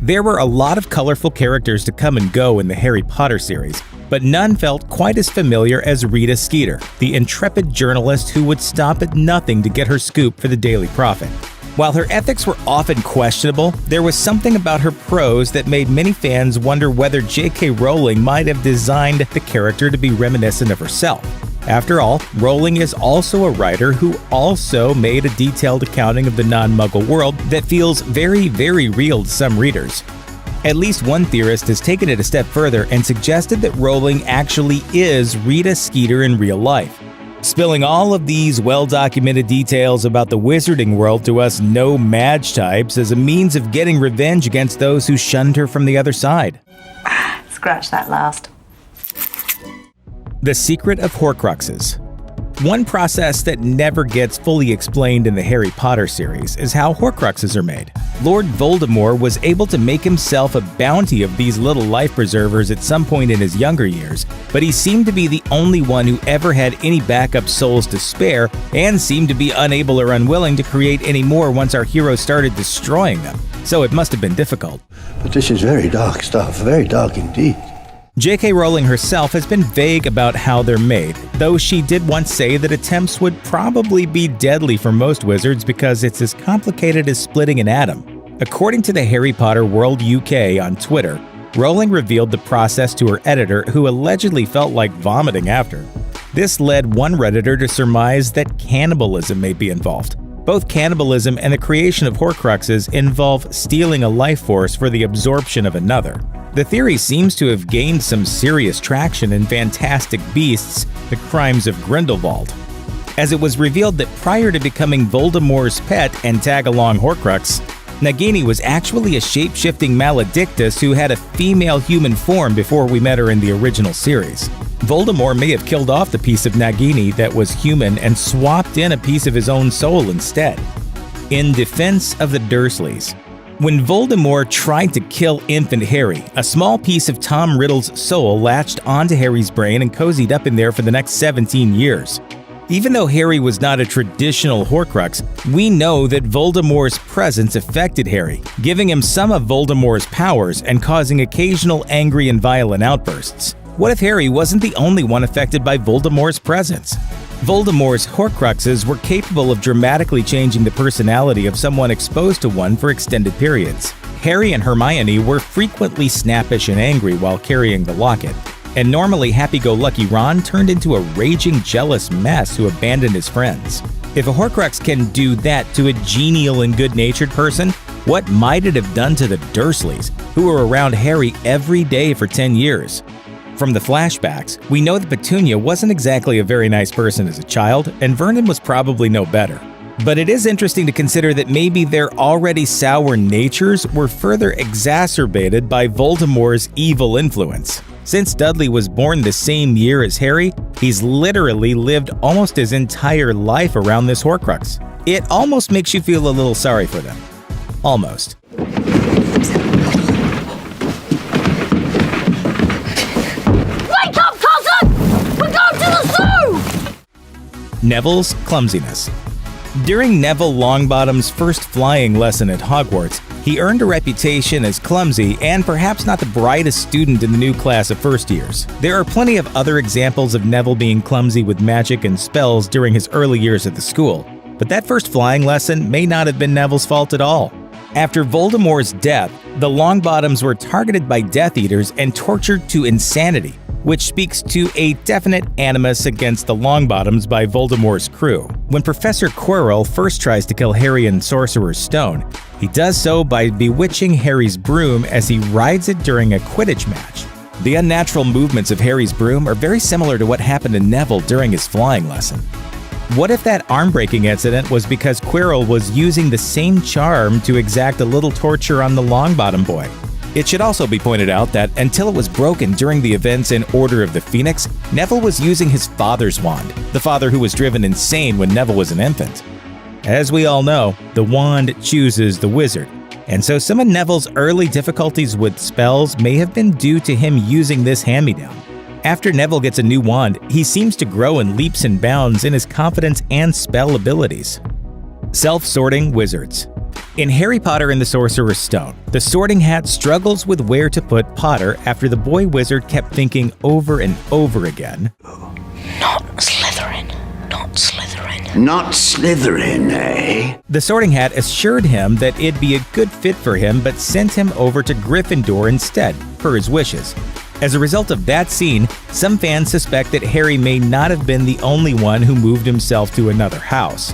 There were a lot of colorful characters to come and go in the Harry Potter series, but none felt quite as familiar as Rita Skeeter, the intrepid journalist who would stop at nothing to get her scoop for the Daily Prophet. While her ethics were often questionable, there was something about her prose that made many fans wonder whether J.K. Rowling might have designed the character to be reminiscent of herself. After all, Rowling is also a writer who also made a detailed accounting of the non-Muggle world that feels very, very real to some readers. At least one theorist has taken it a step further and suggested that Rowling actually is Rita Skeeter in real life. Spilling all of these well-documented details about the wizarding world to us no-Madge types as a means of getting revenge against those who shunned her from the other side. Scratch that last. The secret of Horcruxes. One process that never gets fully explained in the Harry Potter series is how Horcruxes are made. Lord Voldemort was able to make himself a bounty of these little life preservers at some point in his younger years, but he seemed to be the only one who ever had any backup souls to spare and seemed to be unable or unwilling to create any more once our hero started destroying them. So it must have been difficult. But this is very dark stuff, very dark indeed. J.K. Rowling herself has been vague about how they're made, though she did once say that attempts would probably be deadly for most wizards because it's as complicated as splitting an atom. According to the Harry Potter World UK on Twitter, Rowling revealed the process to her editor, who allegedly felt like vomiting after. This led one Redditor to surmise that cannibalism may be involved. Both cannibalism and the creation of Horcruxes involve stealing a life force for the absorption of another. The theory seems to have gained some serious traction in Fantastic Beasts: The Crimes of Grindelwald, as it was revealed that prior to becoming Voldemort's pet and tag-along Horcrux, Nagini was actually a shape-shifting maledictus who had a female human form before we met her in the original series. Voldemort may have killed off the piece of Nagini that was human and swapped in a piece of his own soul instead. In defense of the Dursleys. When Voldemort tried to kill infant Harry, a small piece of Tom Riddle's soul latched onto Harry's brain and cozied up in there for the next 17 years. Even though Harry was not a traditional Horcrux, we know that Voldemort's presence affected Harry, giving him some of Voldemort's powers and causing occasional angry and violent outbursts. What if Harry wasn't the only one affected by Voldemort's presence? Voldemort's Horcruxes were capable of dramatically changing the personality of someone exposed to one for extended periods. Harry and Hermione were frequently snappish and angry while carrying the locket, and normally happy-go-lucky Ron turned into a raging, jealous mess who abandoned his friends. If a Horcrux can do that to a genial and good-natured person, what might it have done to the Dursleys, who were around Harry every day for 10 years? From the flashbacks, we know that Petunia wasn't exactly a very nice person as a child, and Vernon was probably no better. But it is interesting to consider that maybe their already sour natures were further exacerbated by Voldemort's evil influence. Since Dudley was born the same year as Harry, he's literally lived almost his entire life around this Horcrux. It almost makes you feel a little sorry for them. Almost. Wake up, cousin! We're going to the zoo! Neville's clumsiness. During Neville Longbottom's first flying lesson at Hogwarts, he earned a reputation as clumsy and perhaps not the brightest student in the new class of first years. There are plenty of other examples of Neville being clumsy with magic and spells during his early years at the school, but that first flying lesson may not have been Neville's fault at all. After Voldemort's death, the Longbottoms were targeted by Death Eaters and tortured to insanity, which speaks to a definite animus against the Longbottoms by Voldemort's crew. When Professor Quirrell first tries to kill Harry in Sorcerer's Stone, he does so by bewitching Harry's broom as he rides it during a Quidditch match. The unnatural movements of Harry's broom are very similar to what happened to Neville during his flying lesson. What if that arm-breaking incident was because Quirrell was using the same charm to exact a little torture on the Longbottom boy? It should also be pointed out that until it was broken during the events in Order of the Phoenix, Neville was using his father's wand, the father who was driven insane when Neville was an infant. As we all know, the wand chooses the wizard, and so some of Neville's early difficulties with spells may have been due to him using this hand-me-down. After Neville gets a new wand, he seems to grow in leaps and bounds in his confidence and spell abilities. Self-sorting wizards. In Harry Potter and the Sorcerer's Stone, the Sorting Hat struggles with where to put Potter after the boy wizard kept thinking over and over again, Not Slytherin. Not Slytherin. Not Slytherin, eh? The Sorting Hat assured him that it'd be a good fit for him but sent him over to Gryffindor instead, per his wishes. As a result of that scene, some fans suspect that Harry may not have been the only one who moved himself to another house.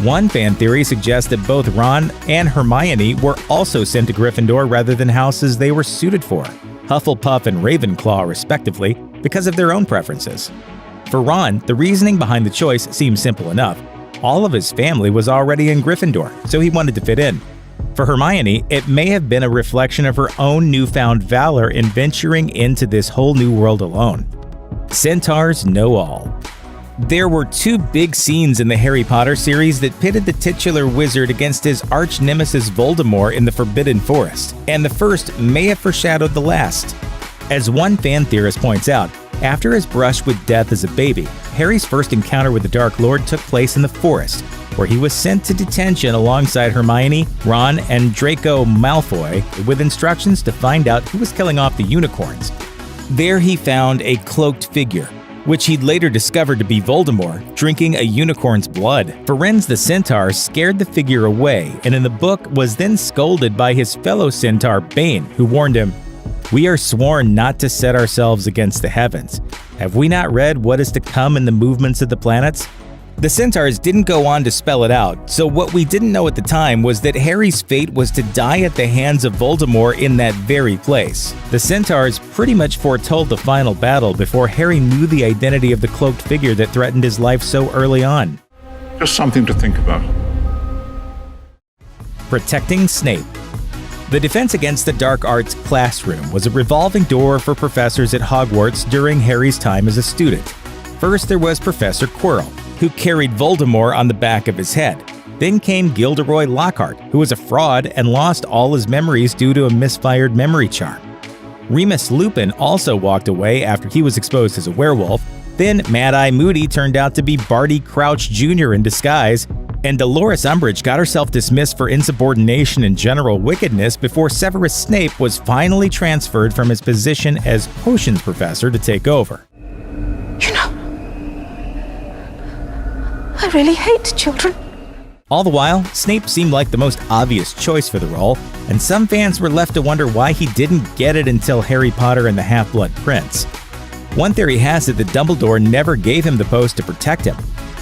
One fan theory suggests that both Ron and Hermione were also sent to Gryffindor rather than houses they were suited for, Hufflepuff and Ravenclaw respectively, because of their own preferences. For Ron, the reasoning behind the choice seems simple enough. All of his family was already in Gryffindor, so he wanted to fit in. For Hermione, it may have been a reflection of her own newfound valor in venturing into this whole new world alone. Centaurs know all. There were two big scenes in the Harry Potter series that pitted the titular wizard against his arch-nemesis Voldemort in the Forbidden Forest, and the first may have foreshadowed the last. As one fan theorist points out, after his brush with death as a baby, Harry's first encounter with the Dark Lord took place in the forest, where he was sent to detention alongside Hermione, Ron, and Draco Malfoy with instructions to find out who was killing off the unicorns. There he found a cloaked figure, which he'd later discovered to be Voldemort, drinking a unicorn's blood. Firenze the Centaur scared the figure away, and in the book was then scolded by his fellow Centaur Bane, who warned him, "We are sworn not to set ourselves against the heavens. Have we not read what is to come in the movements of the planets?" The Centaurs didn't go on to spell it out, so what we didn't know at the time was that Harry's fate was to die at the hands of Voldemort in that very place. The Centaurs pretty much foretold the final battle before Harry knew the identity of the cloaked figure that threatened his life so early on. Just something to think about. Protecting Snape. The Defense Against the Dark Arts classroom was a revolving door for professors at Hogwarts during Harry's time as a student. First, there was Professor Quirrell, who carried Voldemort on the back of his head. Then came Gilderoy Lockhart, who was a fraud and lost all his memories due to a misfired memory charm. Remus Lupin also walked away after he was exposed as a werewolf. Then Mad-Eye Moody turned out to be Barty Crouch Jr. in disguise, and Dolores Umbridge got herself dismissed for insubordination and general wickedness before Severus Snape was finally transferred from his position as potions professor to take over. You know, I really hate children. All the while, Snape seemed like the most obvious choice for the role, and some fans were left to wonder why he didn't get it until Harry Potter and the Half-Blood Prince. One theory has it that Dumbledore never gave him the post to protect him.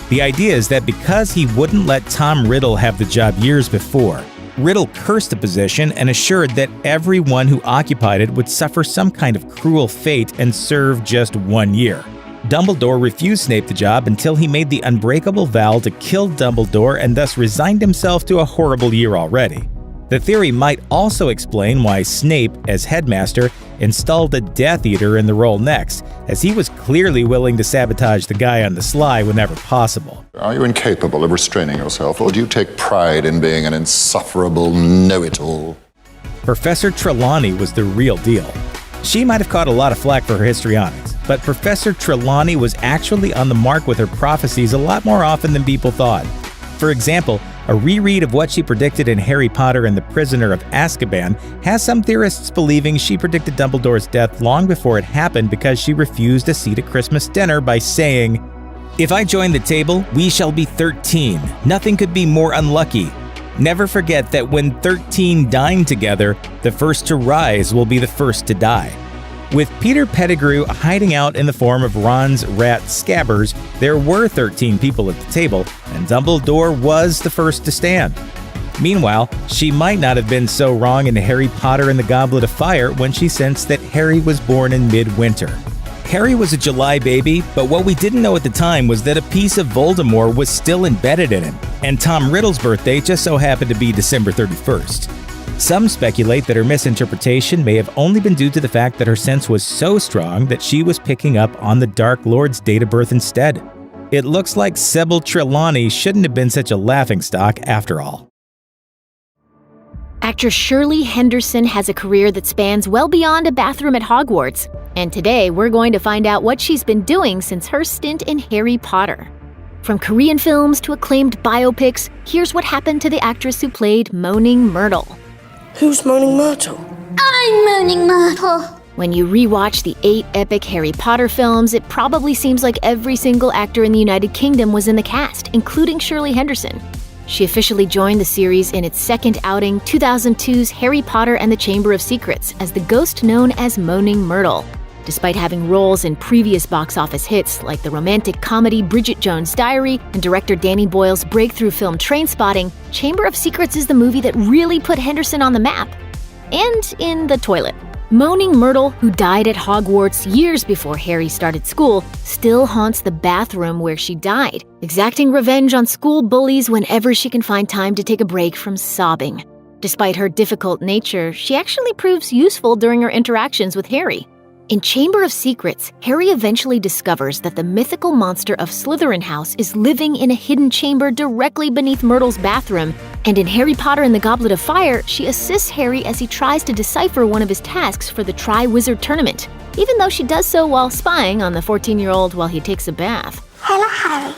The idea is that because he wouldn't let Tom Riddle have the job years before, Riddle cursed the position and assured that everyone who occupied it would suffer some kind of cruel fate and serve just 1 year. Dumbledore refused Snape the job until he made the unbreakable vow to kill Dumbledore and thus resigned himself to a horrible year already. The theory might also explain why Snape, as headmaster, installed a Death Eater in the role next, as he was clearly willing to sabotage the guy on the sly whenever possible. Are you incapable of restraining yourself, or do you take pride in being an insufferable know-it-all? Professor Trelawney was the real deal. She might have caught a lot of flack for her histrionics, but Professor Trelawney was actually on the mark with her prophecies a lot more often than people thought. For example, a reread of what she predicted in Harry Potter and the Prisoner of Azkaban has some theorists believing she predicted Dumbledore's death long before it happened because she refused a seat at Christmas dinner by saying, "If I join the table, we shall be 13. Nothing could be more unlucky. Never forget that when 13 dine together, the first to rise will be the first to die." With Peter Pettigrew hiding out in the form of Ron's rat Scabbers, there were 13 people at the table, and Dumbledore was the first to stand. Meanwhile, she might not have been so wrong in Harry Potter and the Goblet of Fire when she sensed that Harry was born in midwinter. Harry was a July baby, but what we didn't know at the time was that a piece of Voldemort was still embedded in him, and Tom Riddle's birthday just so happened to be December 31st. Some speculate that her misinterpretation may have only been due to the fact that her sense was so strong that she was picking up on the Dark Lord's date of birth instead. It looks like Sybil Trelawney shouldn't have been such a laughingstock after all. Actress Shirley Henderson has a career that spans well beyond a bathroom at Hogwarts. And today, we're going to find out what she's been doing since her stint in Harry Potter. From Korean films to acclaimed biopics, here's what happened to the actress who played Moaning Myrtle. Who's Moaning Myrtle? I'm Moaning Myrtle. When you rewatch the 8 epic Harry Potter films, it probably seems like every single actor in the United Kingdom was in the cast, including Shirley Henderson. She officially joined the series in its second outing, 2002's Harry Potter and the Chamber of Secrets, as the ghost known as Moaning Myrtle. Despite having roles in previous box office hits like the romantic comedy Bridget Jones' Diary and director Danny Boyle's breakthrough film Trainspotting, Chamber of Secrets is the movie that really put Henderson on the map. And in the toilet. Moaning Myrtle, who died at Hogwarts years before Harry started school, still haunts the bathroom where she died, exacting revenge on school bullies whenever she can find time to take a break from sobbing. Despite her difficult nature, she actually proves useful during her interactions with Harry. In Chamber of Secrets, Harry eventually discovers that the mythical monster of Slytherin House is living in a hidden chamber directly beneath Myrtle's bathroom, and in Harry Potter and the Goblet of Fire, she assists Harry as he tries to decipher one of his tasks for the Tri-Wizard Tournament, even though she does so while spying on the 14-year-old while he takes a bath. Hello, Harry.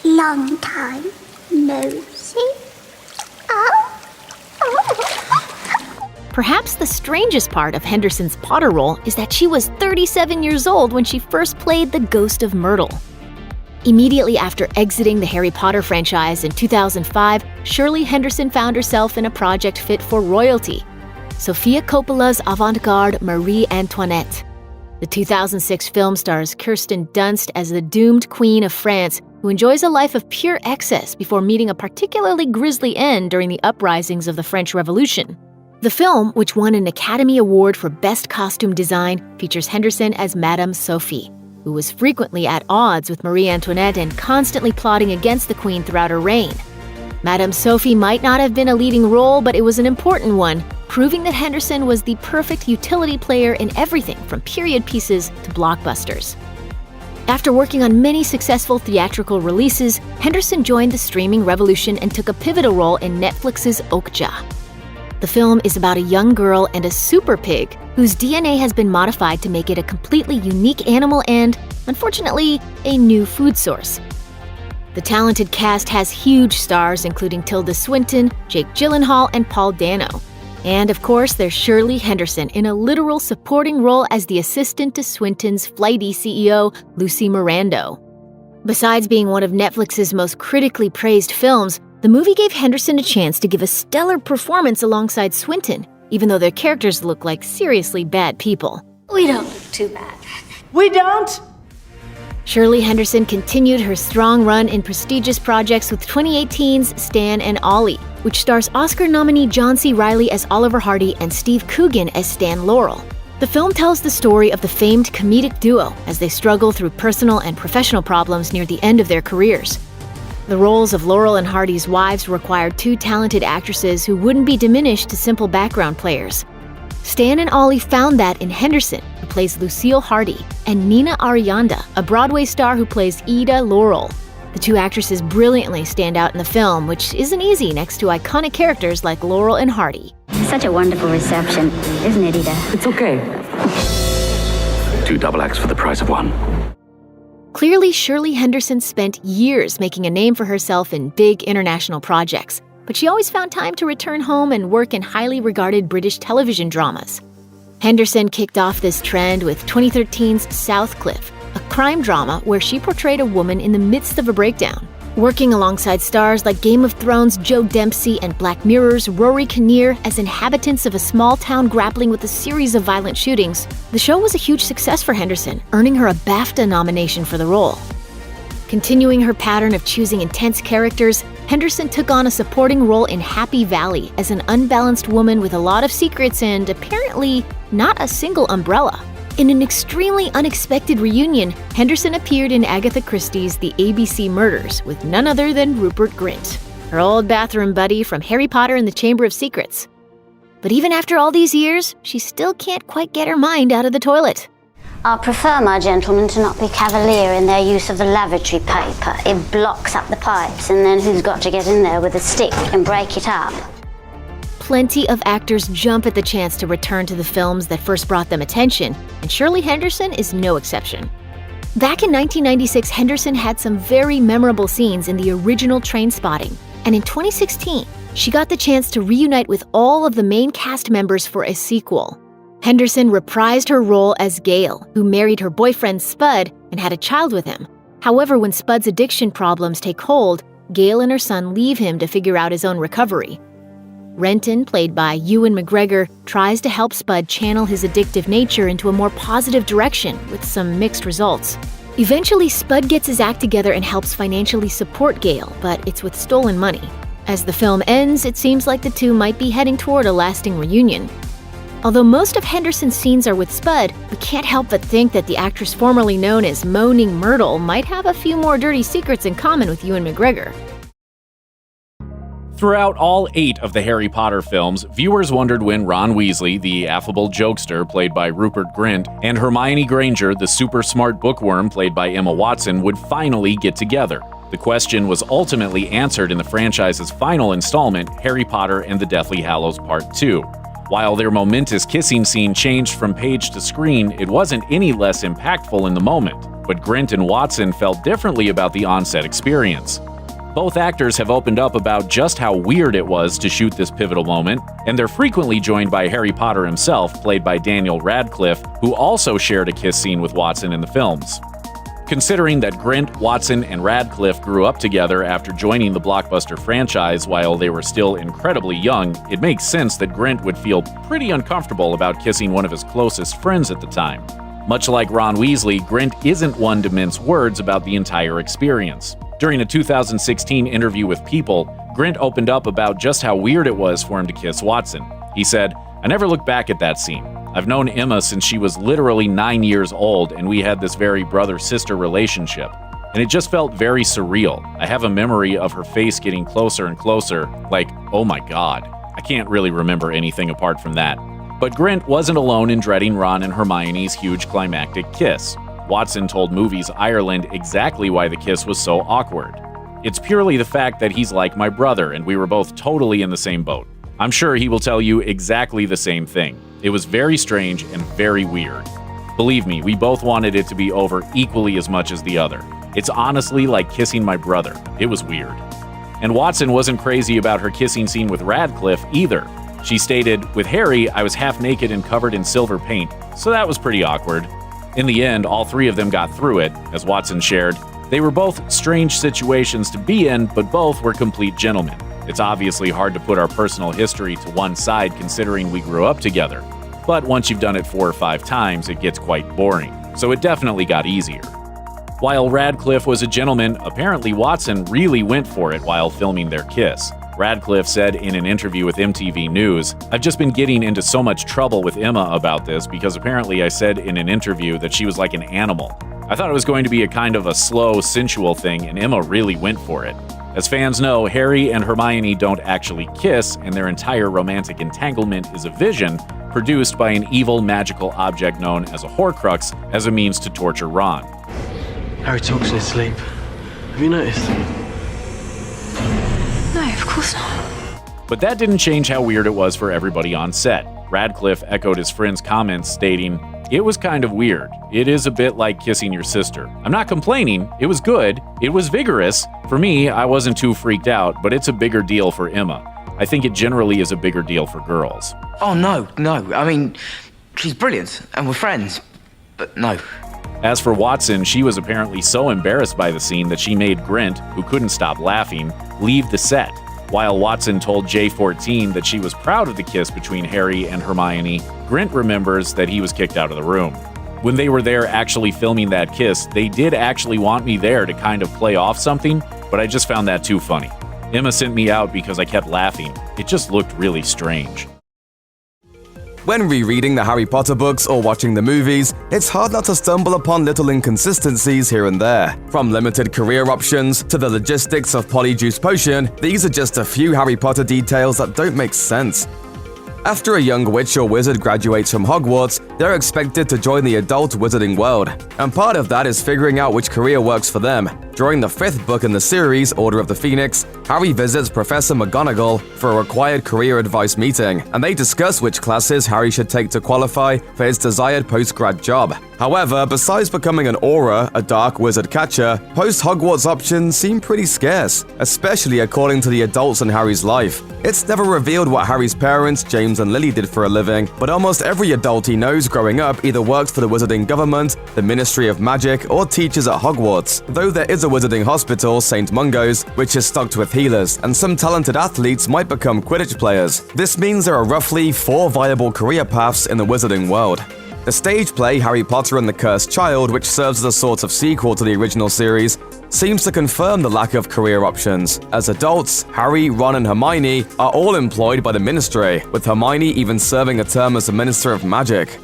Long time no see. Perhaps the strangest part of Henderson's Potter role is that she was 37 years old when she first played the Ghost of Myrtle. Immediately after exiting the Harry Potter franchise in 2005, Shirley Henderson found herself in a project fit for royalty, Sofia Coppola's avant-garde Marie Antoinette. The 2006 film stars Kirsten Dunst as the doomed Queen of France, who enjoys a life of pure excess before meeting a particularly grisly end during the uprisings of the French Revolution. The film, which won an Academy Award for Best Costume Design, features Henderson as Madame Sophie, who was frequently at odds with Marie Antoinette and constantly plotting against the Queen throughout her reign. Madame Sophie might not have been a leading role, but it was an important one, proving that Henderson was the perfect utility player in everything from period pieces to blockbusters. After working on many successful theatrical releases, Henderson joined the streaming revolution and took a pivotal role in Netflix's Okja. The film is about a young girl and a super pig whose DNA has been modified to make it a completely unique animal and, unfortunately, a new food source. The talented cast has huge stars including Tilda Swinton, Jake Gyllenhaal, and Paul Dano. And of course, there's Shirley Henderson in a literal supporting role as the assistant to Swinton's flighty CEO, Lucy Mirando. Besides being one of Netflix's most critically praised films, the movie gave Henderson a chance to give a stellar performance alongside Swinton, even though their characters look like seriously bad people. We don't look too bad. We don't! Shirley Henderson continued her strong run in prestigious projects with 2018's Stan and Ollie, which stars Oscar nominee John C. Reilly as Oliver Hardy and Steve Coogan as Stan Laurel. The film tells the story of the famed comedic duo as they struggle through personal and professional problems near the end of their careers. The roles of Laurel and Hardy's wives required two talented actresses who wouldn't be diminished to simple background players. Stan and Ollie found that in Henderson, who plays Lucille Hardy, and Nina Arianda, a Broadway star who plays Ida Laurel. The two actresses brilliantly stand out in the film, which isn't easy next to iconic characters like Laurel and Hardy. Such a wonderful reception, isn't it, Ida? It's okay. 2 double acts for the price of 1. Clearly, Shirley Henderson spent years making a name for herself in big international projects, but she always found time to return home and work in highly regarded British television dramas. Henderson kicked off this trend with 2013's Southcliffe, a crime drama where she portrayed a woman in the midst of a breakdown. Working alongside stars like Game of Thrones' Joe Dempsey and Black Mirror's Rory Kinnear as inhabitants of a small town grappling with a series of violent shootings, the show was a huge success for Henderson, earning her a BAFTA nomination for the role. Continuing her pattern of choosing intense characters, Henderson took on a supporting role in Happy Valley as an unbalanced woman with a lot of secrets and, apparently, not a single umbrella. In an extremely unexpected reunion, Henderson appeared in Agatha Christie's The ABC Murders with none other than Rupert Grint, her old bathroom buddy from Harry Potter and the Chamber of Secrets. But even after all these years, she still can't quite get her mind out of the toilet. I prefer my gentlemen to not be cavalier in their use of the lavatory paper. It blocks up the pipes, and then who's got to get in there with a stick and break it up? Plenty of actors jump at the chance to return to the films that first brought them attention, and Shirley Henderson is no exception. Back in 1996, Henderson had some very memorable scenes in the original Trainspotting, and in 2016, she got the chance to reunite with all of the main cast members for a sequel. Henderson reprised her role as Gail, who married her boyfriend Spud and had a child with him. However, when Spud's addiction problems take hold, Gail and her son leave him to figure out his own recovery. Renton, played by Ewan McGregor, tries to help Spud channel his addictive nature into a more positive direction with some mixed results. Eventually, Spud gets his act together and helps financially support Gail, but it's with stolen money. As the film ends, it seems like the two might be heading toward a lasting reunion. Although most of Henderson's scenes are with Spud, we can't help but think that the actress formerly known as Moaning Myrtle might have a few more dirty secrets in common with Ewan McGregor. Throughout all 8 of the Harry Potter films, viewers wondered when Ron Weasley, the affable jokester played by Rupert Grint, and Hermione Granger, the super smart bookworm played by Emma Watson, would finally get together. The question was ultimately answered in the franchise's final installment, Harry Potter and the Deathly Hallows Part 2. While their momentous kissing scene changed from page to screen, it wasn't any less impactful in the moment, but Grint and Watson felt differently about the on-set experience. Both actors have opened up about just how weird it was to shoot this pivotal moment, and they're frequently joined by Harry Potter himself, played by Daniel Radcliffe, who also shared a kiss scene with Watson in the films. Considering that Grint, Watson, and Radcliffe grew up together after joining the blockbuster franchise while they were still incredibly young, it makes sense that Grint would feel pretty uncomfortable about kissing one of his closest friends at the time. Much like Ron Weasley, Grint isn't one to mince words about the entire experience. During a 2016 interview with People, Grint opened up about just how weird it was for him to kiss Watson. He said, "I never look back at that scene. I've known Emma since she was literally 9 years old, and we had this very brother-sister relationship. And it just felt very surreal. I have a memory of her face getting closer and closer, like, oh my god. I can't really remember anything apart from that." But Grint wasn't alone in dreading Ron and Hermione's huge climactic kiss. Watson told Movies Ireland exactly why the kiss was so awkward. "It's purely the fact that he's like my brother, and we were both totally in the same boat. I'm sure he will tell you exactly the same thing. It was very strange and very weird. Believe me, we both wanted it to be over equally as much as the other. It's honestly like kissing my brother. It was weird." And Watson wasn't crazy about her kissing scene with Radcliffe either. She stated, "With Harry, I was half naked and covered in silver paint, so that was pretty awkward." In the end, all 3 of them got through it, as Watson shared. "They were both strange situations to be in, but both were complete gentlemen. It's obviously hard to put our personal history to one side considering we grew up together. But once you've done it 4 or 5 times, it gets quite boring. So it definitely got easier." While Radcliffe was a gentleman, apparently Watson really went for it while filming their kiss. Radcliffe said in an interview with MTV News, "I've just been getting into so much trouble with Emma about this because apparently I said in an interview that she was like an animal. I thought it was going to be a kind of a slow, sensual thing, and Emma really went for it. As fans know, Harry and Hermione don't actually kiss, and their entire romantic entanglement is a vision produced by an evil magical object known as a Horcrux as a means to torture Ron." Harry talks in his sleep, Have you noticed? No, of course not. But that didn't change how weird it was for everybody on set. Radcliffe echoed his friend's comments, stating, "It was kind of weird. It is a bit like kissing your sister. I'm not complaining. It was good. It was vigorous. For me, I wasn't too freaked out, but it's a bigger deal for Emma. I think it generally is a bigger deal for girls." Oh, no. I mean, she's brilliant, and we're friends, but no. As for Watson, she was apparently so embarrassed by the scene that she made Grint, who couldn't stop laughing, leave the set. While Watson told J14 that she was proud of the kiss between Harry and Hermione, Grint remembers that he was kicked out of the room. When they were there actually filming that kiss, they did actually want me there to kind of play off something, but I just found that too funny. Emma sent me out because I kept laughing. It just looked really strange. When rereading the Harry Potter books or watching the movies, it's hard not to stumble upon little inconsistencies here and there. From limited career options to the logistics of Polyjuice Potion, these are just a few Harry Potter details that don't make sense. After a young witch or wizard graduates from Hogwarts, they're expected to join the adult wizarding world, and part of that is figuring out which career works for them. During the 5th book in the series, Order of the Phoenix, Harry visits Professor McGonagall for a required career advice meeting, and they discuss which classes Harry should take to qualify for his desired post-grad job. However, besides becoming an Auror, a dark wizard catcher, post-Hogwarts options seem pretty scarce, especially according to the adults in Harry's life. It's never revealed what Harry's parents, James and Lily, did for a living, but almost every adult he knows growing up either works for the wizarding government, the Ministry of Magic, or teaches at Hogwarts, though there is a wizarding hospital, St. Mungo's, which is stocked with healers, and some talented athletes might become Quidditch players. This means there are roughly 4 viable career paths in the wizarding world. The stage play Harry Potter and the Cursed Child, which serves as a sort of sequel to the original series, seems to confirm the lack of career options. As adults, Harry, Ron, and Hermione are all employed by the Ministry, with Hermione even serving a term as the Minister of Magic.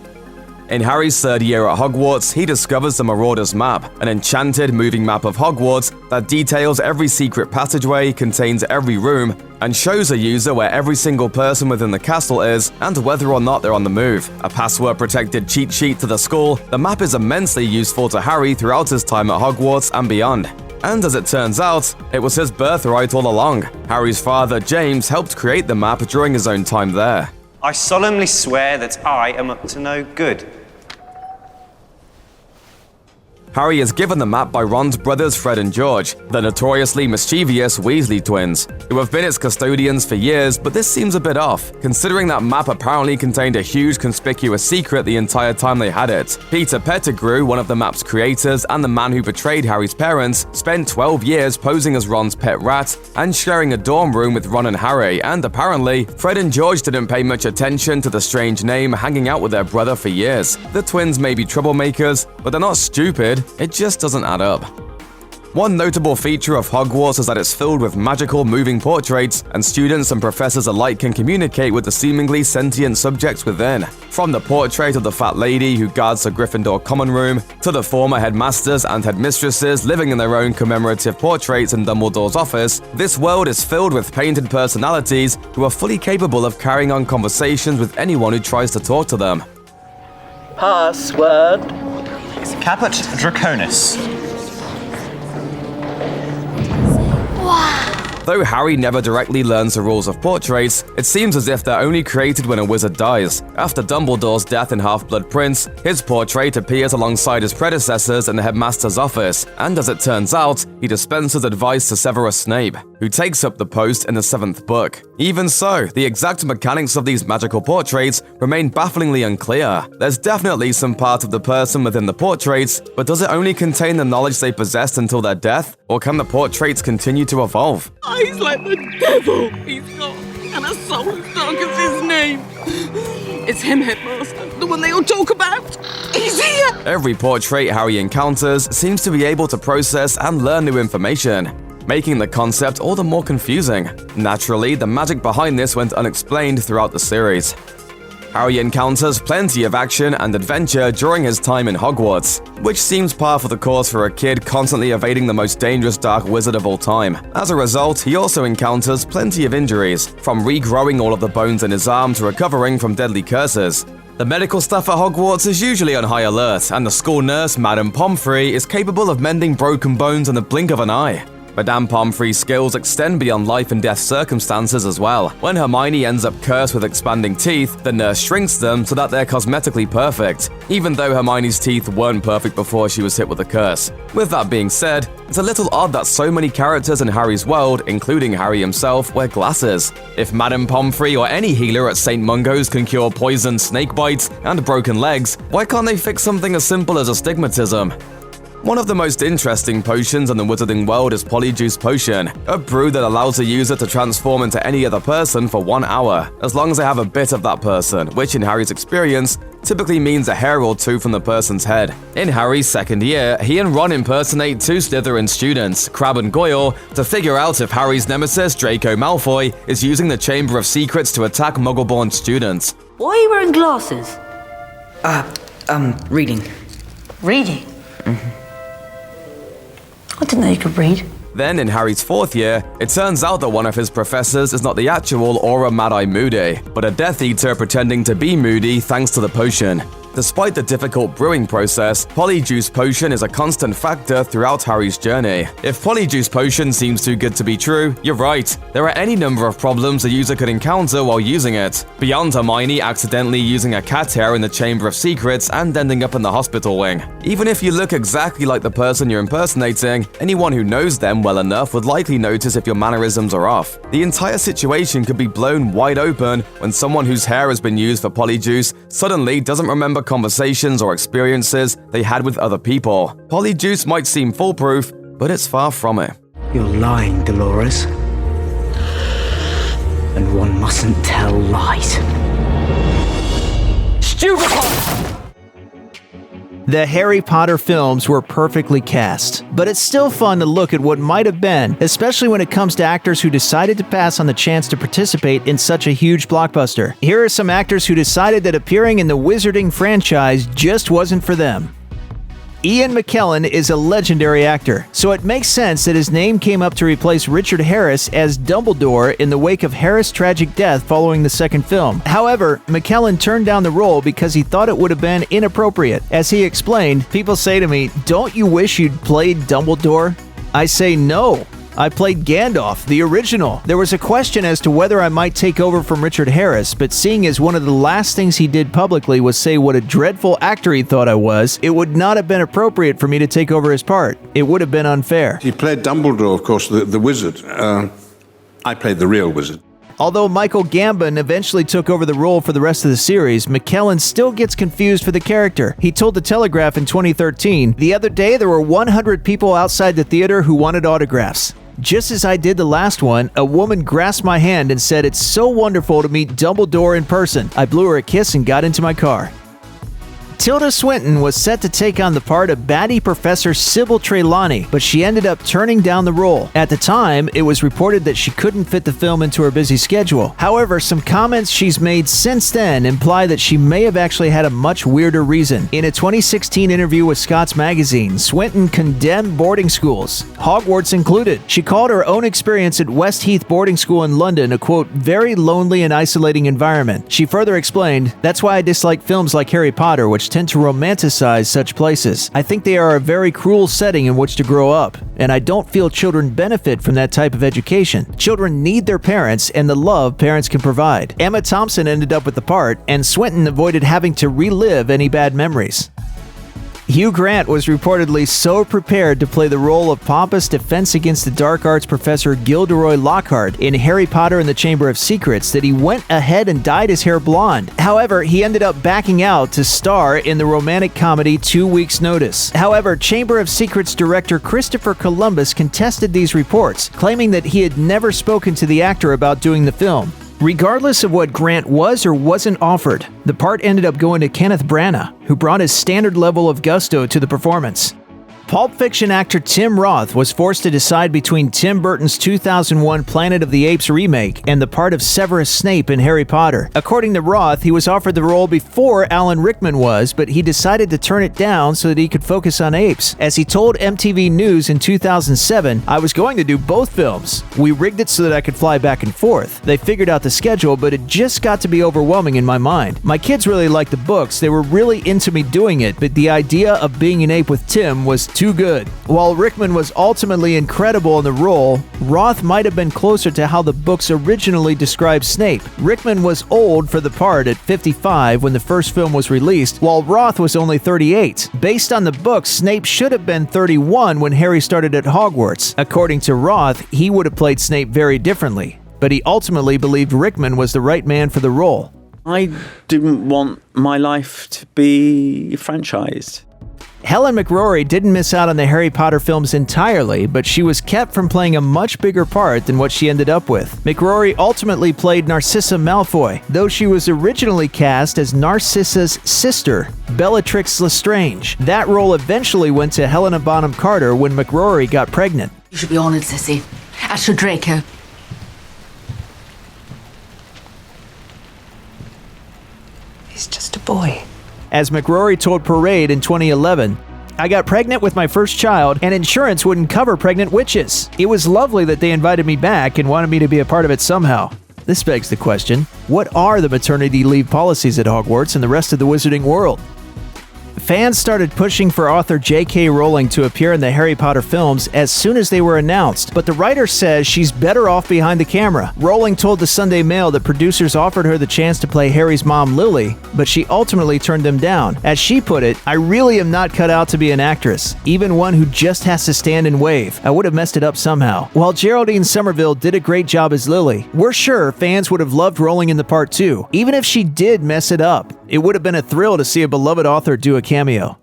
In Harry's 3rd year at Hogwarts, he discovers the Marauders Map, an enchanted moving map of Hogwarts that details every secret passageway, contains every room, and shows a user where every single person within the castle is and whether or not they're on the move. A password-protected cheat sheet to the school, the map is immensely useful to Harry throughout his time at Hogwarts and beyond. And as it turns out, it was his birthright all along. Harry's father, James, helped create the map during his own time there. I solemnly swear that I am up to no good. Harry is given the map by Ron's brothers Fred and George, the notoriously mischievous Weasley twins, who have been its custodians for years, but this seems a bit off, considering that map apparently contained a huge conspicuous secret the entire time they had it. Peter Pettigrew, one of the map's creators and the man who betrayed Harry's parents, spent 12 years posing as Ron's pet rat and sharing a dorm room with Ron and Harry, and apparently, Fred and George didn't pay much attention to the strange name hanging out with their brother for years. The twins may be troublemakers, but they're not stupid. It just doesn't add up. One notable feature of Hogwarts is that it's filled with magical moving portraits, and students and professors alike can communicate with the seemingly sentient subjects within. From the portrait of the fat lady who guards the Gryffindor common room, to the former headmasters and headmistresses living in their own commemorative portraits in Dumbledore's office, this world is filled with painted personalities who are fully capable of carrying on conversations with anyone who tries to talk to them. Password. Caput Draconis. Though Harry never directly learns the rules of portraits, it seems as if they're only created when a wizard dies. After Dumbledore's death in Half-Blood Prince, his portrait appears alongside his predecessors in the headmaster's office, and as it turns out, he dispenses advice to Severus Snape, who takes up the post in the 7th book. Even so, the exact mechanics of these magical portraits remain bafflingly unclear. There's definitely some part of the person within the portraits, but does it only contain the knowledge they possessed until their death, or can the portraits continue to evolve? He's like the devil. He's got and a soul as dark as his name. It's him, Headmaster, the one they all talk about. He's here. Every portrait Harry encounters seems to be able to process and learn new information, making the concept all the more confusing. Naturally, the magic behind this went unexplained throughout the series. Harry encounters plenty of action and adventure during his time in Hogwarts, which seems par for the course for a kid constantly evading the most dangerous dark wizard of all time. As a result, he also encounters plenty of injuries, from regrowing all of the bones in his arm to recovering from deadly curses. The medical staff at Hogwarts is usually on high alert, and the school nurse, Madame Pomfrey, is capable of mending broken bones in the blink of an eye. Madame Pomfrey's skills extend beyond life and death circumstances as well. When Hermione ends up cursed with expanding teeth, the nurse shrinks them so that they're cosmetically perfect, even though Hermione's teeth weren't perfect before she was hit with the curse. With that being said, it's a little odd that so many characters in Harry's world, including Harry himself, wear glasses. If Madame Pomfrey or any healer at St. Mungo's can cure poison, snake bites, and broken legs, why can't they fix something as simple as astigmatism? One of the most interesting potions in the wizarding world is Polyjuice Potion, a brew that allows the user to transform into any other person for 1 hour, as long as they have a bit of that person, which in Harry's experience typically means a hair or two from the person's head. In Harry's second year, he and Ron impersonate 2 Slytherin students, Crabbe and Goyle, to figure out if Harry's nemesis, Draco Malfoy, is using the Chamber of Secrets to attack Muggle-born students. Why are you wearing glasses? Reading. Reading? I didn't know you could read. Then, in Harry's 4th year, it turns out that one of his professors is not the actual Auror Mad-Eye Moody, but a Death Eater pretending to be Moody thanks to the potion. Despite the difficult brewing process, Polyjuice Potion is a constant factor throughout Harry's journey. If Polyjuice Potion seems too good to be true, you're right. There are any number of problems a user could encounter while using it, beyond Hermione accidentally using a cat hair in the Chamber of Secrets and ending up in the hospital wing. Even if you look exactly like the person you're impersonating, anyone who knows them well enough would likely notice if your mannerisms are off. The entire situation could be blown wide open when someone whose hair has been used for Polyjuice suddenly doesn't remember conversations or experiences they had with other people. Polyjuice might seem foolproof, but it's far from it. You're lying, Dolores. And one mustn't tell lies. Stupefy! The Harry Potter films were perfectly cast, but it's still fun to look at what might have been, especially when it comes to actors who decided to pass on the chance to participate in such a huge blockbuster. Here are some actors who decided that appearing in the Wizarding franchise just wasn't for them. Ian McKellen is a legendary actor, so it makes sense that his name came up to replace Richard Harris as Dumbledore in the wake of Harris' tragic death following the second film. However, McKellen turned down the role because he thought it would have been inappropriate. As he explained, "People say to me, 'Don't you wish you'd played Dumbledore?' I say no. I played Gandalf, the original. There was a question as to whether I might take over from Richard Harris, but seeing as one of the last things he did publicly was say what a dreadful actor he thought I was, it would not have been appropriate for me to take over his part. It would have been unfair." He played Dumbledore, of course, the wizard. I played the real wizard. Although Michael Gambon eventually took over the role for the rest of the series, McKellen still gets confused for the character. He told The Telegraph in 2013, "The other day there were 100 people outside the theater who wanted autographs. Just as I did the last one, a woman grasped my hand and said, 'It's so wonderful to meet Dumbledore in person.' I blew her a kiss and got into my car." Tilda Swinton was set to take on the part of baddie Professor Sybil Trelawney, but she ended up turning down the role. At the time, it was reported that she couldn't fit the film into her busy schedule. However, some comments she's made since then imply that she may have actually had a much weirder reason. In a 2016 interview with Scott's Magazine, Swinton condemned boarding schools, Hogwarts included. She called her own experience at Westheath Boarding School in London a, quote, "very lonely and isolating environment." She further explained, "That's why I dislike films like Harry Potter, which tend to romanticize such places. I think they are a very cruel setting in which to grow up, and I don't feel children benefit from that type of education. Children need their parents and the love parents can provide." Emma Thompson ended up with the part, and Swinton avoided having to relive any bad memories. Hugh Grant was reportedly so prepared to play the role of pompous Defense Against the Dark Arts professor Gilderoy Lockhart in Harry Potter and the Chamber of Secrets that he went ahead and dyed his hair blonde. However, he ended up backing out to star in the romantic comedy 2 Weeks' Notice. However, Chamber of Secrets director Christopher Columbus contested these reports, claiming that he had never spoken to the actor about doing the film. Regardless of what Grant was or wasn't offered, the part ended up going to Kenneth Branagh, who brought his standard level of gusto to the performance. Pulp Fiction actor Tim Roth was forced to decide between Tim Burton's 2001 Planet of the Apes remake and the part of Severus Snape in Harry Potter. According to Roth, he was offered the role before Alan Rickman was, but he decided to turn it down so that he could focus on apes. As he told MTV News in 2007, "I was going to do both films. We rigged it so that I could fly back and forth. They figured out the schedule, but it just got to be overwhelming in my mind. My kids really liked the books. They were really into me doing it, but the idea of being an ape with Tim was too good." While Rickman was ultimately incredible in the role, Roth might have been closer to how the books originally described Snape. Rickman was old for the part at 55 when the first film was released, while Roth was only 38. Based on the books, Snape should have been 31 when Harry started at Hogwarts. According to Roth, he would have played Snape very differently, but he ultimately believed Rickman was the right man for the role. I didn't want my life to be franchised. Helen McRory didn't miss out on the Harry Potter films entirely, but she was kept from playing a much bigger part than what she ended up with. McRory ultimately played Narcissa Malfoy, though she was originally cast as Narcissa's sister, Bellatrix Lestrange. That role eventually went to Helena Bonham Carter when McRory got pregnant. You should be honored, Sissy. As should Draco. He's just a boy. As McRory told Parade in 2011, "I got pregnant with my first child, and insurance wouldn't cover pregnant witches. It was lovely that they invited me back and wanted me to be a part of it somehow." This begs the question, what are the maternity leave policies at Hogwarts and the rest of the wizarding world? Fans started pushing for author J.K. Rowling to appear in the Harry Potter films as soon as they were announced, but the writer says she's better off behind the camera. Rowling told the Sunday Mail that producers offered her the chance to play Harry's mom, Lily, but she ultimately turned them down. As she put it, "I really am not cut out to be an actress, even one who just has to stand and wave. I would have messed it up somehow." While Geraldine Somerville did a great job as Lily, we're sure fans would have loved Rowling in the part too. Even if she did mess it up, it would have been a thrill to see a beloved author do a cameo.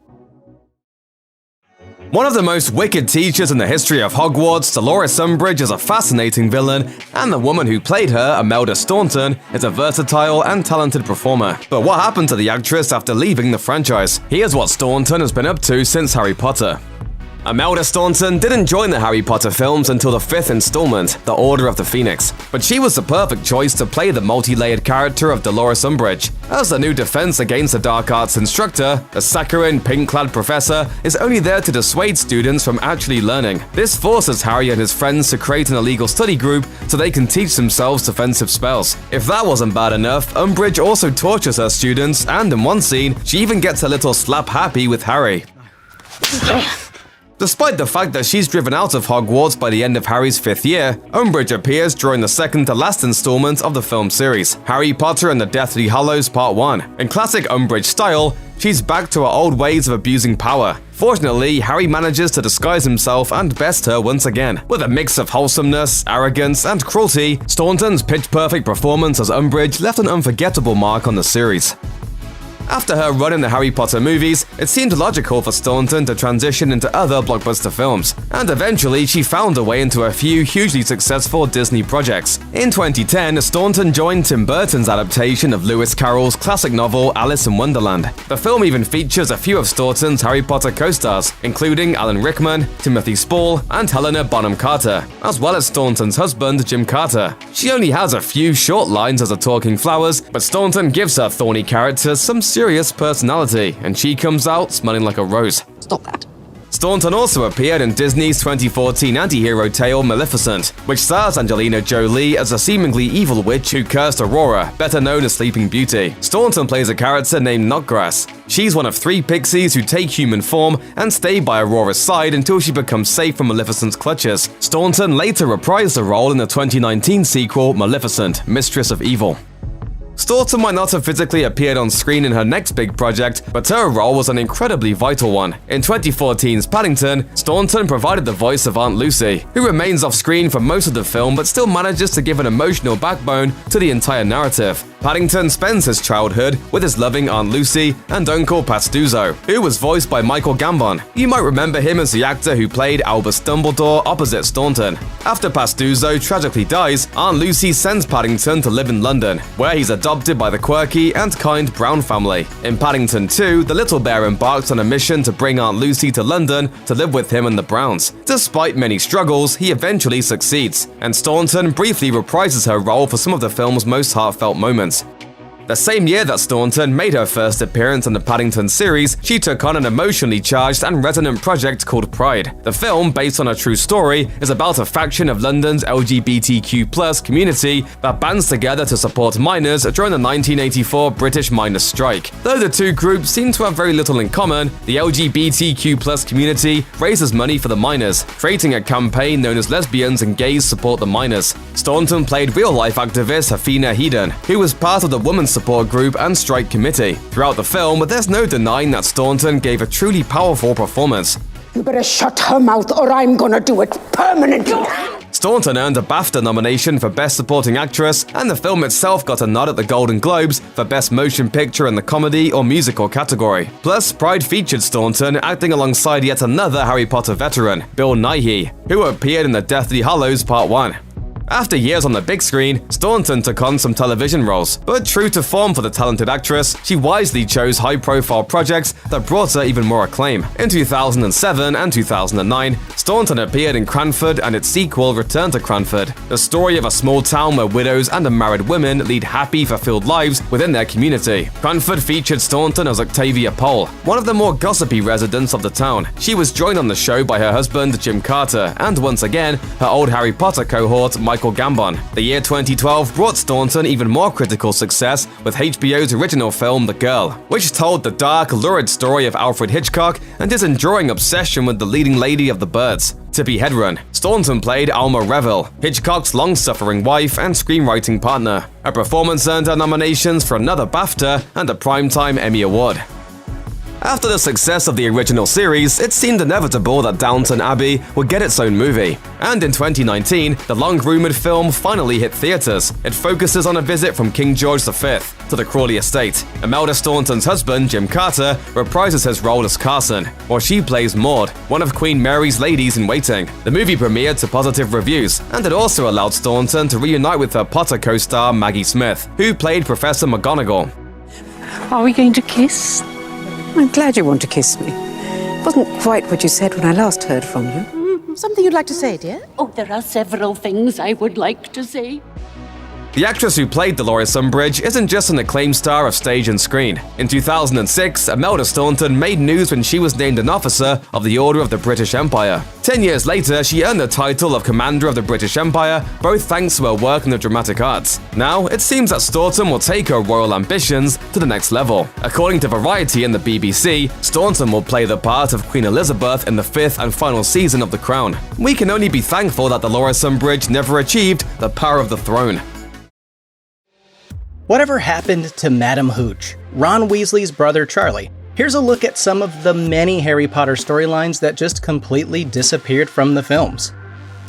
One of the most wicked teachers in the history of Hogwarts, Dolores Umbridge is a fascinating villain, and the woman who played her, Imelda Staunton, is a versatile and talented performer. But what happened to the actress after leaving the franchise? Here's what Staunton has been up to since Harry Potter. Imelda Staunton didn't join the Harry Potter films until the 5th installment, The Order of the Phoenix, but she was the perfect choice to play the multi-layered character of Dolores Umbridge. As the new Defense Against the Dark Arts instructor, the saccharine, pink-clad professor is only there to dissuade students from actually learning. This forces Harry and his friends to create an illegal study group so they can teach themselves defensive spells. If that wasn't bad enough, Umbridge also tortures her students, and in one scene, she even gets a little slap-happy with Harry. Despite the fact that she's driven out of Hogwarts by the end of Harry's 5th year, Umbridge appears during the second to last installment of the film series, Harry Potter and the Deathly Hallows Part 1. In classic Umbridge style, she's back to her old ways of abusing power. Fortunately, Harry manages to disguise himself and best her once again. With a mix of wholesomeness, arrogance, and cruelty, Staunton's pitch-perfect performance as Umbridge left an unforgettable mark on the series. After her run in the Harry Potter movies, it seemed logical for Staunton to transition into other blockbuster films, and eventually she found her way into a few hugely successful Disney projects. In 2010, Staunton joined Tim Burton's adaptation of Lewis Carroll's classic novel Alice in Wonderland. The film even features a few of Staunton's Harry Potter co-stars, including Alan Rickman, Timothy Spall, and Helena Bonham Carter, as well as Staunton's husband, Jim Carter. She only has a few short lines as a talking flowers, but Staunton gives her thorny character some serious personality, and she comes out smelling like a rose. Stop that. Staunton also appeared in Disney's 2014 anti-hero tale Maleficent, which stars Angelina Jolie as a seemingly evil witch who cursed Aurora, better known as Sleeping Beauty. Staunton plays a character named Knotgrass. She's one of 3 pixies who take human form and stay by Aurora's side until she becomes safe from Maleficent's clutches. Staunton later reprised the role in the 2019 sequel Maleficent, Mistress of Evil. Staunton might not have physically appeared on screen in her next big project, but her role was an incredibly vital one. In 2014's Paddington, Staunton provided the voice of Aunt Lucy, who remains off screen for most of the film but still manages to give an emotional backbone to the entire narrative. Paddington spends his childhood with his loving Aunt Lucy and Uncle Pastuzzo, who was voiced by Michael Gambon. You might remember him as the actor who played Albus Dumbledore opposite Staunton. After Pastuzzo tragically dies, Aunt Lucy sends Paddington to live in London, where he's adopted by the quirky and kind Brown family. In Paddington 2, the little bear embarks on a mission to bring Aunt Lucy to London to live with him and the Browns. Despite many struggles, he eventually succeeds, and Staunton briefly reprises her role for some of the film's most heartfelt moments. The same year that Staunton made her first appearance in the Paddington series, she took on an emotionally charged and resonant project called Pride. The film, based on a true story, is about a faction of London's LGBTQ+ community that bands together to support miners during the 1984 British miners' strike. Though the two groups seem to have very little in common, the LGBTQ+ community raises money for the miners, creating a campaign known as Lesbians and Gays Support the Miners. Staunton played real-life activist Hafina Hedon, who was part of the women's support group and strike committee. Throughout the film, there's no denying that Staunton gave a truly powerful performance. You better shut her mouth or I'm gonna do it permanently. Staunton earned a BAFTA nomination for Best Supporting Actress, and the film itself got a nod at the Golden Globes for Best Motion Picture in the Comedy or Musical category. Plus, Pride featured Staunton acting alongside yet another Harry Potter veteran, Bill Nighy, who appeared in The Deathly Hallows Part 1. After years on the big screen, Staunton took on some television roles, but true to form for the talented actress, she wisely chose high-profile projects that brought her even more acclaim. In 2007 and 2009, Staunton appeared in Cranford and its sequel, Return to Cranford, the story of a small town where widows and unmarried women lead happy, fulfilled lives within their community. Cranford featured Staunton as Octavia Pole, one of the more gossipy residents of the town. She was joined on the show by her husband, Jim Carter, and once again, her old Harry Potter cohort, Michael Gambon. The year 2012 brought Staunton even more critical success with HBO's original film The Girl, which told the dark, lurid story of Alfred Hitchcock and his enduring obsession with the leading lady of the birds, Tippi Hedren. Staunton played Alma Reville, Hitchcock's long-suffering wife and screenwriting partner. Her performance earned her nominations for another BAFTA and a Primetime Emmy Award. After the success of the original series, it seemed inevitable that Downton Abbey would get its own movie. And in 2019, the long-rumored film finally hit theaters. It focuses on a visit from King George V to the Crawley estate. Imelda Staunton's husband, Jim Carter, reprises his role as Carson, while she plays Maud, one of Queen Mary's ladies-in-waiting. The movie premiered to positive reviews, and it also allowed Staunton to reunite with her Potter co-star Maggie Smith, who played Professor McGonagall. Are we going to kiss? I'm glad you want to kiss me. It wasn't quite what you said when I last heard from you. Something you'd like to say, dear? Oh, there are several things I would like to say. The actress who played Dolores Umbridge isn't just an acclaimed star of stage and screen. In 2006, Imelda Staunton made news when she was named an officer of the Order of the British Empire. 10 years later, she earned the title of Commander of the British Empire, both thanks to her work in the dramatic arts. Now, it seems that Staunton will take her royal ambitions to the next level. According to Variety and the BBC, Staunton will play the part of Queen Elizabeth in the 5th and final season of The Crown. We can only be thankful that Dolores Umbridge never achieved the power of the throne. Whatever happened to Madam Hooch, Ron Weasley's brother Charlie? Here's a look at some of the many Harry Potter storylines that just completely disappeared from the films.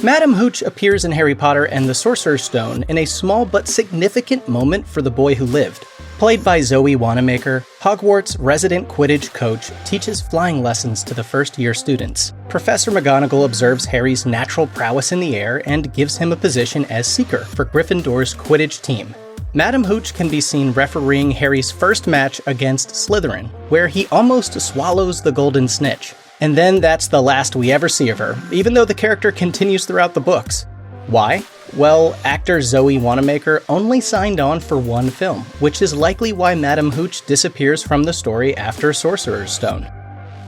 Madam Hooch appears in Harry Potter and the Sorcerer's Stone in a small but significant moment for the boy who lived. Played by Zoe Wanamaker, Hogwarts' resident Quidditch coach teaches flying lessons to the first-year students. Professor McGonagall observes Harry's natural prowess in the air and gives him a position as Seeker for Gryffindor's Quidditch team. Madam Hooch can be seen refereeing Harry's first match against Slytherin, where he almost swallows the golden snitch. And then that's the last we ever see of her, even though the character continues throughout the books. Why? Well, actor Zoe Wanamaker only signed on for one film, which is likely why Madam Hooch disappears from the story after Sorcerer's Stone.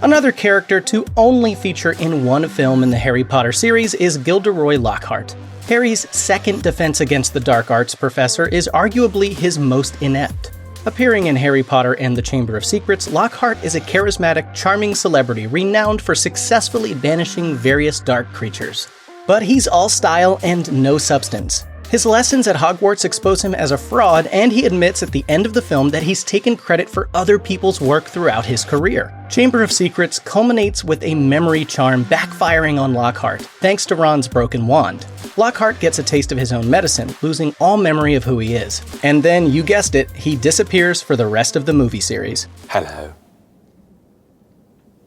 Another character to only feature in one film in the Harry Potter series is Gilderoy Lockhart. Harry's second defense against the dark arts professor is arguably his most inept. Appearing in Harry Potter and the Chamber of Secrets, Lockhart is a charismatic, charming celebrity renowned for successfully banishing various dark creatures. But he's all style and no substance. His lessons at Hogwarts expose him as a fraud, and he admits at the end of the film that he's taken credit for other people's work throughout his career. Chamber of Secrets culminates with a memory charm backfiring on Lockhart, thanks to Ron's broken wand. Lockhart gets a taste of his own medicine, losing all memory of who he is. And then, you guessed it, he disappears for the rest of the movie series. Hello.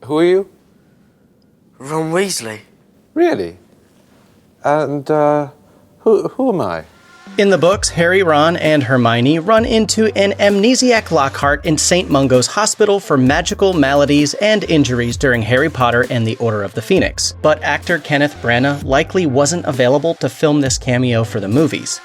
Who are you? Ron Weasley. Really? And, who am I? In the books, Harry, Ron, and Hermione run into an amnesiac Lockhart in St. Mungo's Hospital for magical maladies and injuries during Harry Potter and the Order of the Phoenix. But actor Kenneth Branagh likely wasn't available to film this cameo for the movies.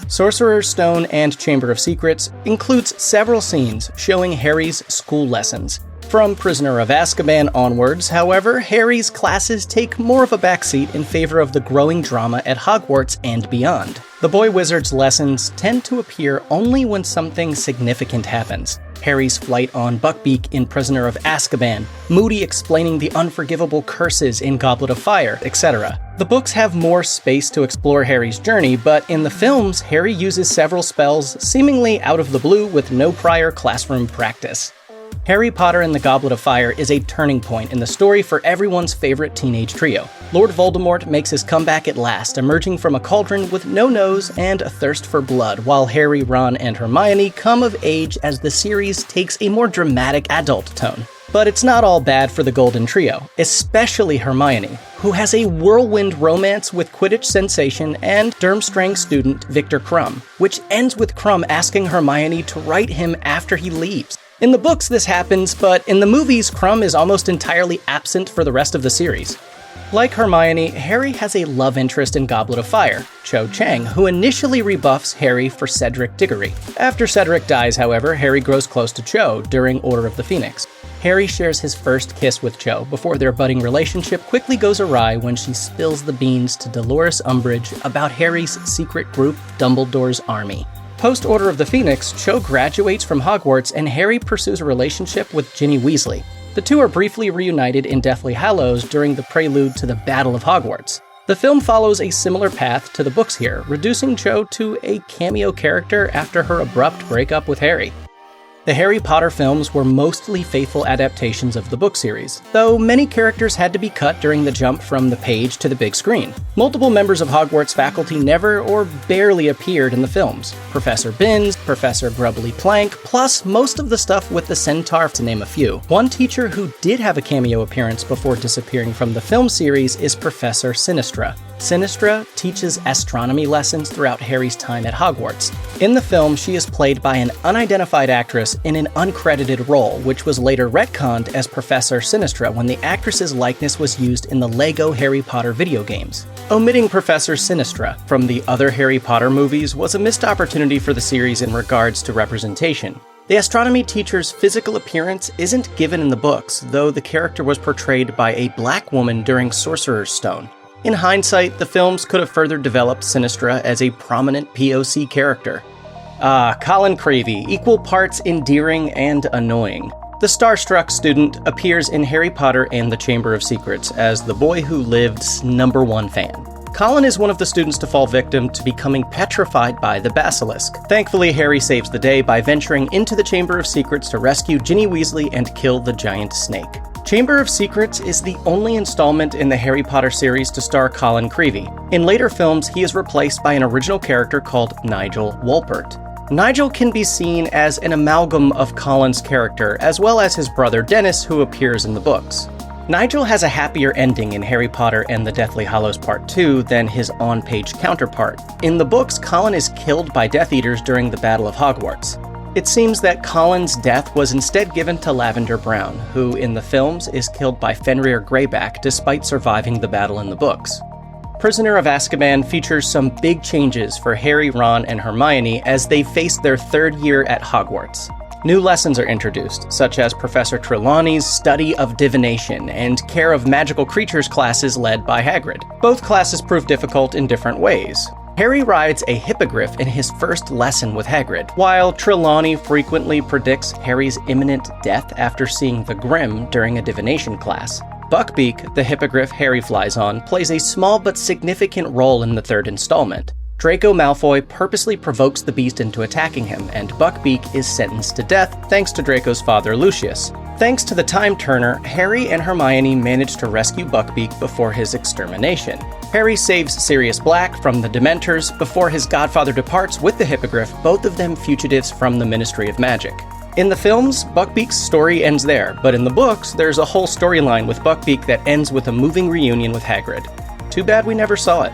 Sorcerer's Stone and Chamber of Secrets includes several scenes showing Harry's school lessons. From Prisoner of Azkaban onwards, however, Harry's classes take more of a backseat in favor of the growing drama at Hogwarts and beyond. The boy wizard's lessons tend to appear only when something significant happens. Harry's flight on Buckbeak in Prisoner of Azkaban, Moody explaining the unforgivable curses in Goblet of Fire, etc. The books have more space to explore Harry's journey, but in the films, Harry uses several spells seemingly out of the blue with no prior classroom practice. Harry Potter and the Goblet of Fire is a turning point in the story for everyone's favorite teenage trio. Lord Voldemort makes his comeback at last, emerging from a cauldron with no nose and a thirst for blood, while Harry, Ron, and Hermione come of age as the series takes a more dramatic adult tone. But it's not all bad for the Golden Trio, especially Hermione, who has a whirlwind romance with Quidditch sensation and Durmstrang student Viktor Krum, which ends with Krum asking Hermione to write him after he leaves. In the books, this happens, but in the movies, Krum is almost entirely absent for the rest of the series. Like Hermione, Harry has a love interest in Goblet of Fire, Cho Chang, who initially rebuffs Harry for Cedric Diggory. After Cedric dies, however, Harry grows close to Cho during Order of the Phoenix. Harry shares his first kiss with Cho before their budding relationship quickly goes awry when she spills the beans to Dolores Umbridge about Harry's secret group, Dumbledore's Army. Post-Order of the Phoenix, Cho graduates from Hogwarts and Harry pursues a relationship with Ginny Weasley. The two are briefly reunited in Deathly Hallows during the prelude to the Battle of Hogwarts. The film follows a similar path to the books here, reducing Cho to a cameo character after her abrupt breakup with Harry. The Harry Potter films were mostly faithful adaptations of the book series, though many characters had to be cut during the jump from the page to the big screen. Multiple members of Hogwarts faculty never or barely appeared in the films. Professor Binns, Professor Grubbly Plank, plus most of the stuff with the Centaur, to name a few. One teacher who did have a cameo appearance before disappearing from the film series is Professor Sinistra. Sinistra teaches astronomy lessons throughout Harry's time at Hogwarts. In the film, she is played by an unidentified actress in an uncredited role, which was later retconned as Professor Sinistra when the actress's likeness was used in the Lego Harry Potter video games. Omitting Professor Sinistra from the other Harry Potter movies was a missed opportunity for the series in regards to representation. The astronomy teacher's physical appearance isn't given in the books, though the character was portrayed by a black woman during Sorcerer's Stone. In hindsight, the films could have further developed Sinistra as a prominent POC character. Colin Creevey, equal parts endearing and annoying. The starstruck student appears in Harry Potter and the Chamber of Secrets as the boy who lived's #1 fan. Colin is one of the students to fall victim to becoming petrified by the basilisk. Thankfully, Harry saves the day by venturing into the Chamber of Secrets to rescue Ginny Weasley and kill the giant snake. Chamber of Secrets is the only installment in the Harry Potter series to star Colin Creevey. In later films, he is replaced by an original character called Nigel Wolpert. Nigel can be seen as an amalgam of Colin's character, as well as his brother Dennis, who appears in the books. Nigel has a happier ending in Harry Potter and the Deathly Hallows Part 2 than his on-page counterpart. In the books, Colin is killed by Death Eaters during the Battle of Hogwarts. It seems that Colin's death was instead given to Lavender Brown, who in the films is killed by Fenrir Greyback despite surviving the battle in the books. Prisoner of Azkaban features some big changes for Harry, Ron, and Hermione as they face their third year at Hogwarts. New lessons are introduced, such as Professor Trelawney's Study of Divination and Care of Magical Creatures classes led by Hagrid. Both classes prove difficult in different ways. Harry rides a hippogriff in his first lesson with Hagrid, while Trelawney frequently predicts Harry's imminent death after seeing the Grim during a divination class. Buckbeak, the hippogriff Harry flies on, plays a small but significant role in the third installment. Draco Malfoy purposely provokes the beast into attacking him, and Buckbeak is sentenced to death thanks to Draco's father Lucius. Thanks to the Time Turner, Harry and Hermione manage to rescue Buckbeak before his extermination. Harry saves Sirius Black from the Dementors before his godfather departs with the Hippogriff, both of them fugitives from the Ministry of Magic. In the films, Buckbeak's story ends there, but in the books, there's a whole storyline with Buckbeak that ends with a moving reunion with Hagrid. Too bad we never saw it.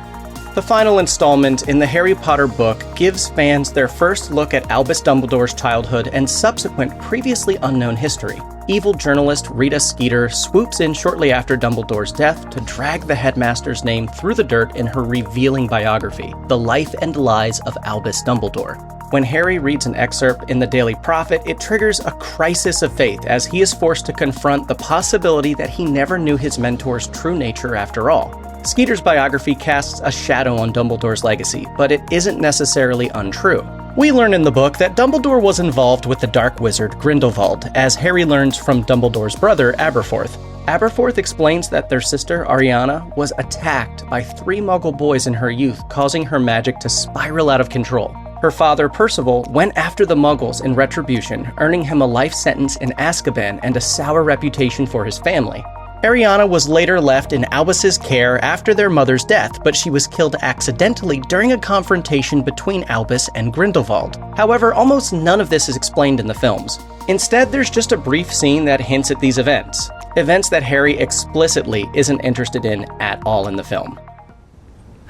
The final installment in the Harry Potter book gives fans their first look at Albus Dumbledore's childhood and subsequent previously unknown history. Evil journalist Rita Skeeter swoops in shortly after Dumbledore's death to drag the headmaster's name through the dirt in her revealing biography, The Life and Lies of Albus Dumbledore. When Harry reads an excerpt in the Daily Prophet, it triggers a crisis of faith as he is forced to confront the possibility that he never knew his mentor's true nature after all. Skeeter's biography casts a shadow on Dumbledore's legacy, but it isn't necessarily untrue. We learn in the book that Dumbledore was involved with the dark wizard Grindelwald, as Harry learns from Dumbledore's brother Aberforth. Aberforth explains that their sister Ariana was attacked by 3 Muggle boys in her youth, causing her magic to spiral out of control. Her father, Percival, went after the Muggles in retribution, earning him a life sentence in Azkaban and a sour reputation for his family. Ariana was later left in Albus's care after their mother's death, but she was killed accidentally during a confrontation between Albus and Grindelwald. However, almost none of this is explained in the films. Instead, there's just a brief scene that hints at these events that Harry explicitly isn't interested in at all in the film.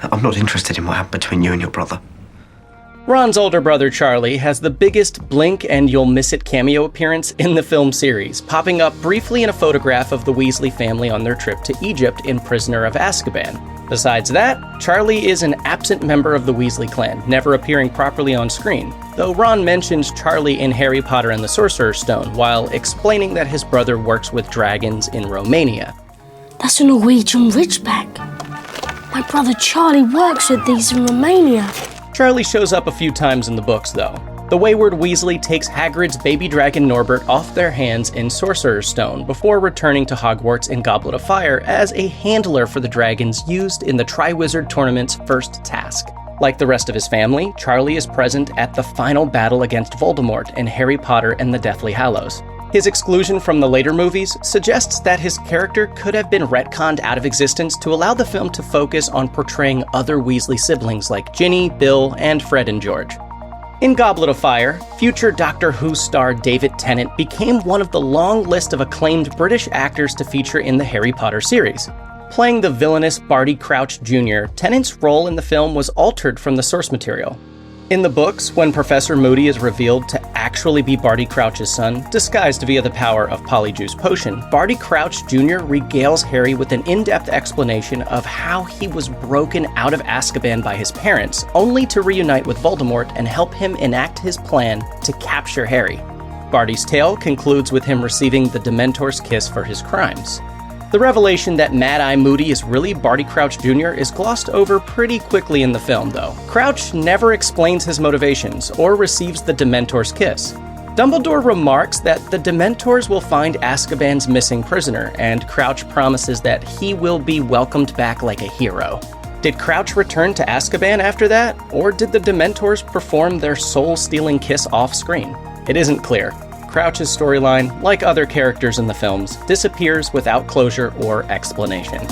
I'm not interested in what happened between you and your brother. Ron's older brother Charlie has the biggest blink and you'll miss it cameo appearance in the film series, popping up briefly in a photograph of the Weasley family on their trip to Egypt in Prisoner of Azkaban. Besides that, Charlie is an absent member of the Weasley clan, never appearing properly on screen, though Ron mentions Charlie in Harry Potter and the Sorcerer's Stone while explaining that his brother works with dragons in Romania. That's a Norwegian Ridgeback. My brother Charlie works with these in Romania. Charlie shows up a few times in the books, though. The wayward Weasley takes Hagrid's baby dragon Norbert off their hands in Sorcerer's Stone before returning to Hogwarts in Goblet of Fire as a handler for the dragons used in the Triwizard Tournament's first task. Like the rest of his family, Charlie is present at the final battle against Voldemort in Harry Potter and the Deathly Hallows. His exclusion from the later movies suggests that his character could have been retconned out of existence to allow the film to focus on portraying other Weasley siblings like Ginny, Bill, and Fred and George. In Goblet of Fire, future Doctor Who star David Tennant became one of the long list of acclaimed British actors to feature in the Harry Potter series. Playing the villainous Barty Crouch Jr., Tennant's role in the film was altered from the source material. In the books, when Professor Moody is revealed to actually be Barty Crouch's son, disguised via the power of Polyjuice Potion, Barty Crouch Jr. regales Harry with an in-depth explanation of how he was broken out of Azkaban by his parents, only to reunite with Voldemort and help him enact his plan to capture Harry. Barty's tale concludes with him receiving the Dementor's kiss for his crimes. The revelation that Mad-Eye Moody is really Barty Crouch Jr. is glossed over pretty quickly in the film, though. Crouch never explains his motivations or receives the Dementor's kiss. Dumbledore remarks that the Dementors will find Azkaban's missing prisoner, and Crouch promises that he will be welcomed back like a hero. Did Crouch return to Azkaban after that, or did the Dementors perform their soul-stealing kiss off-screen? It isn't clear. Crouch's storyline, like other characters in the films, disappears without closure or explanation.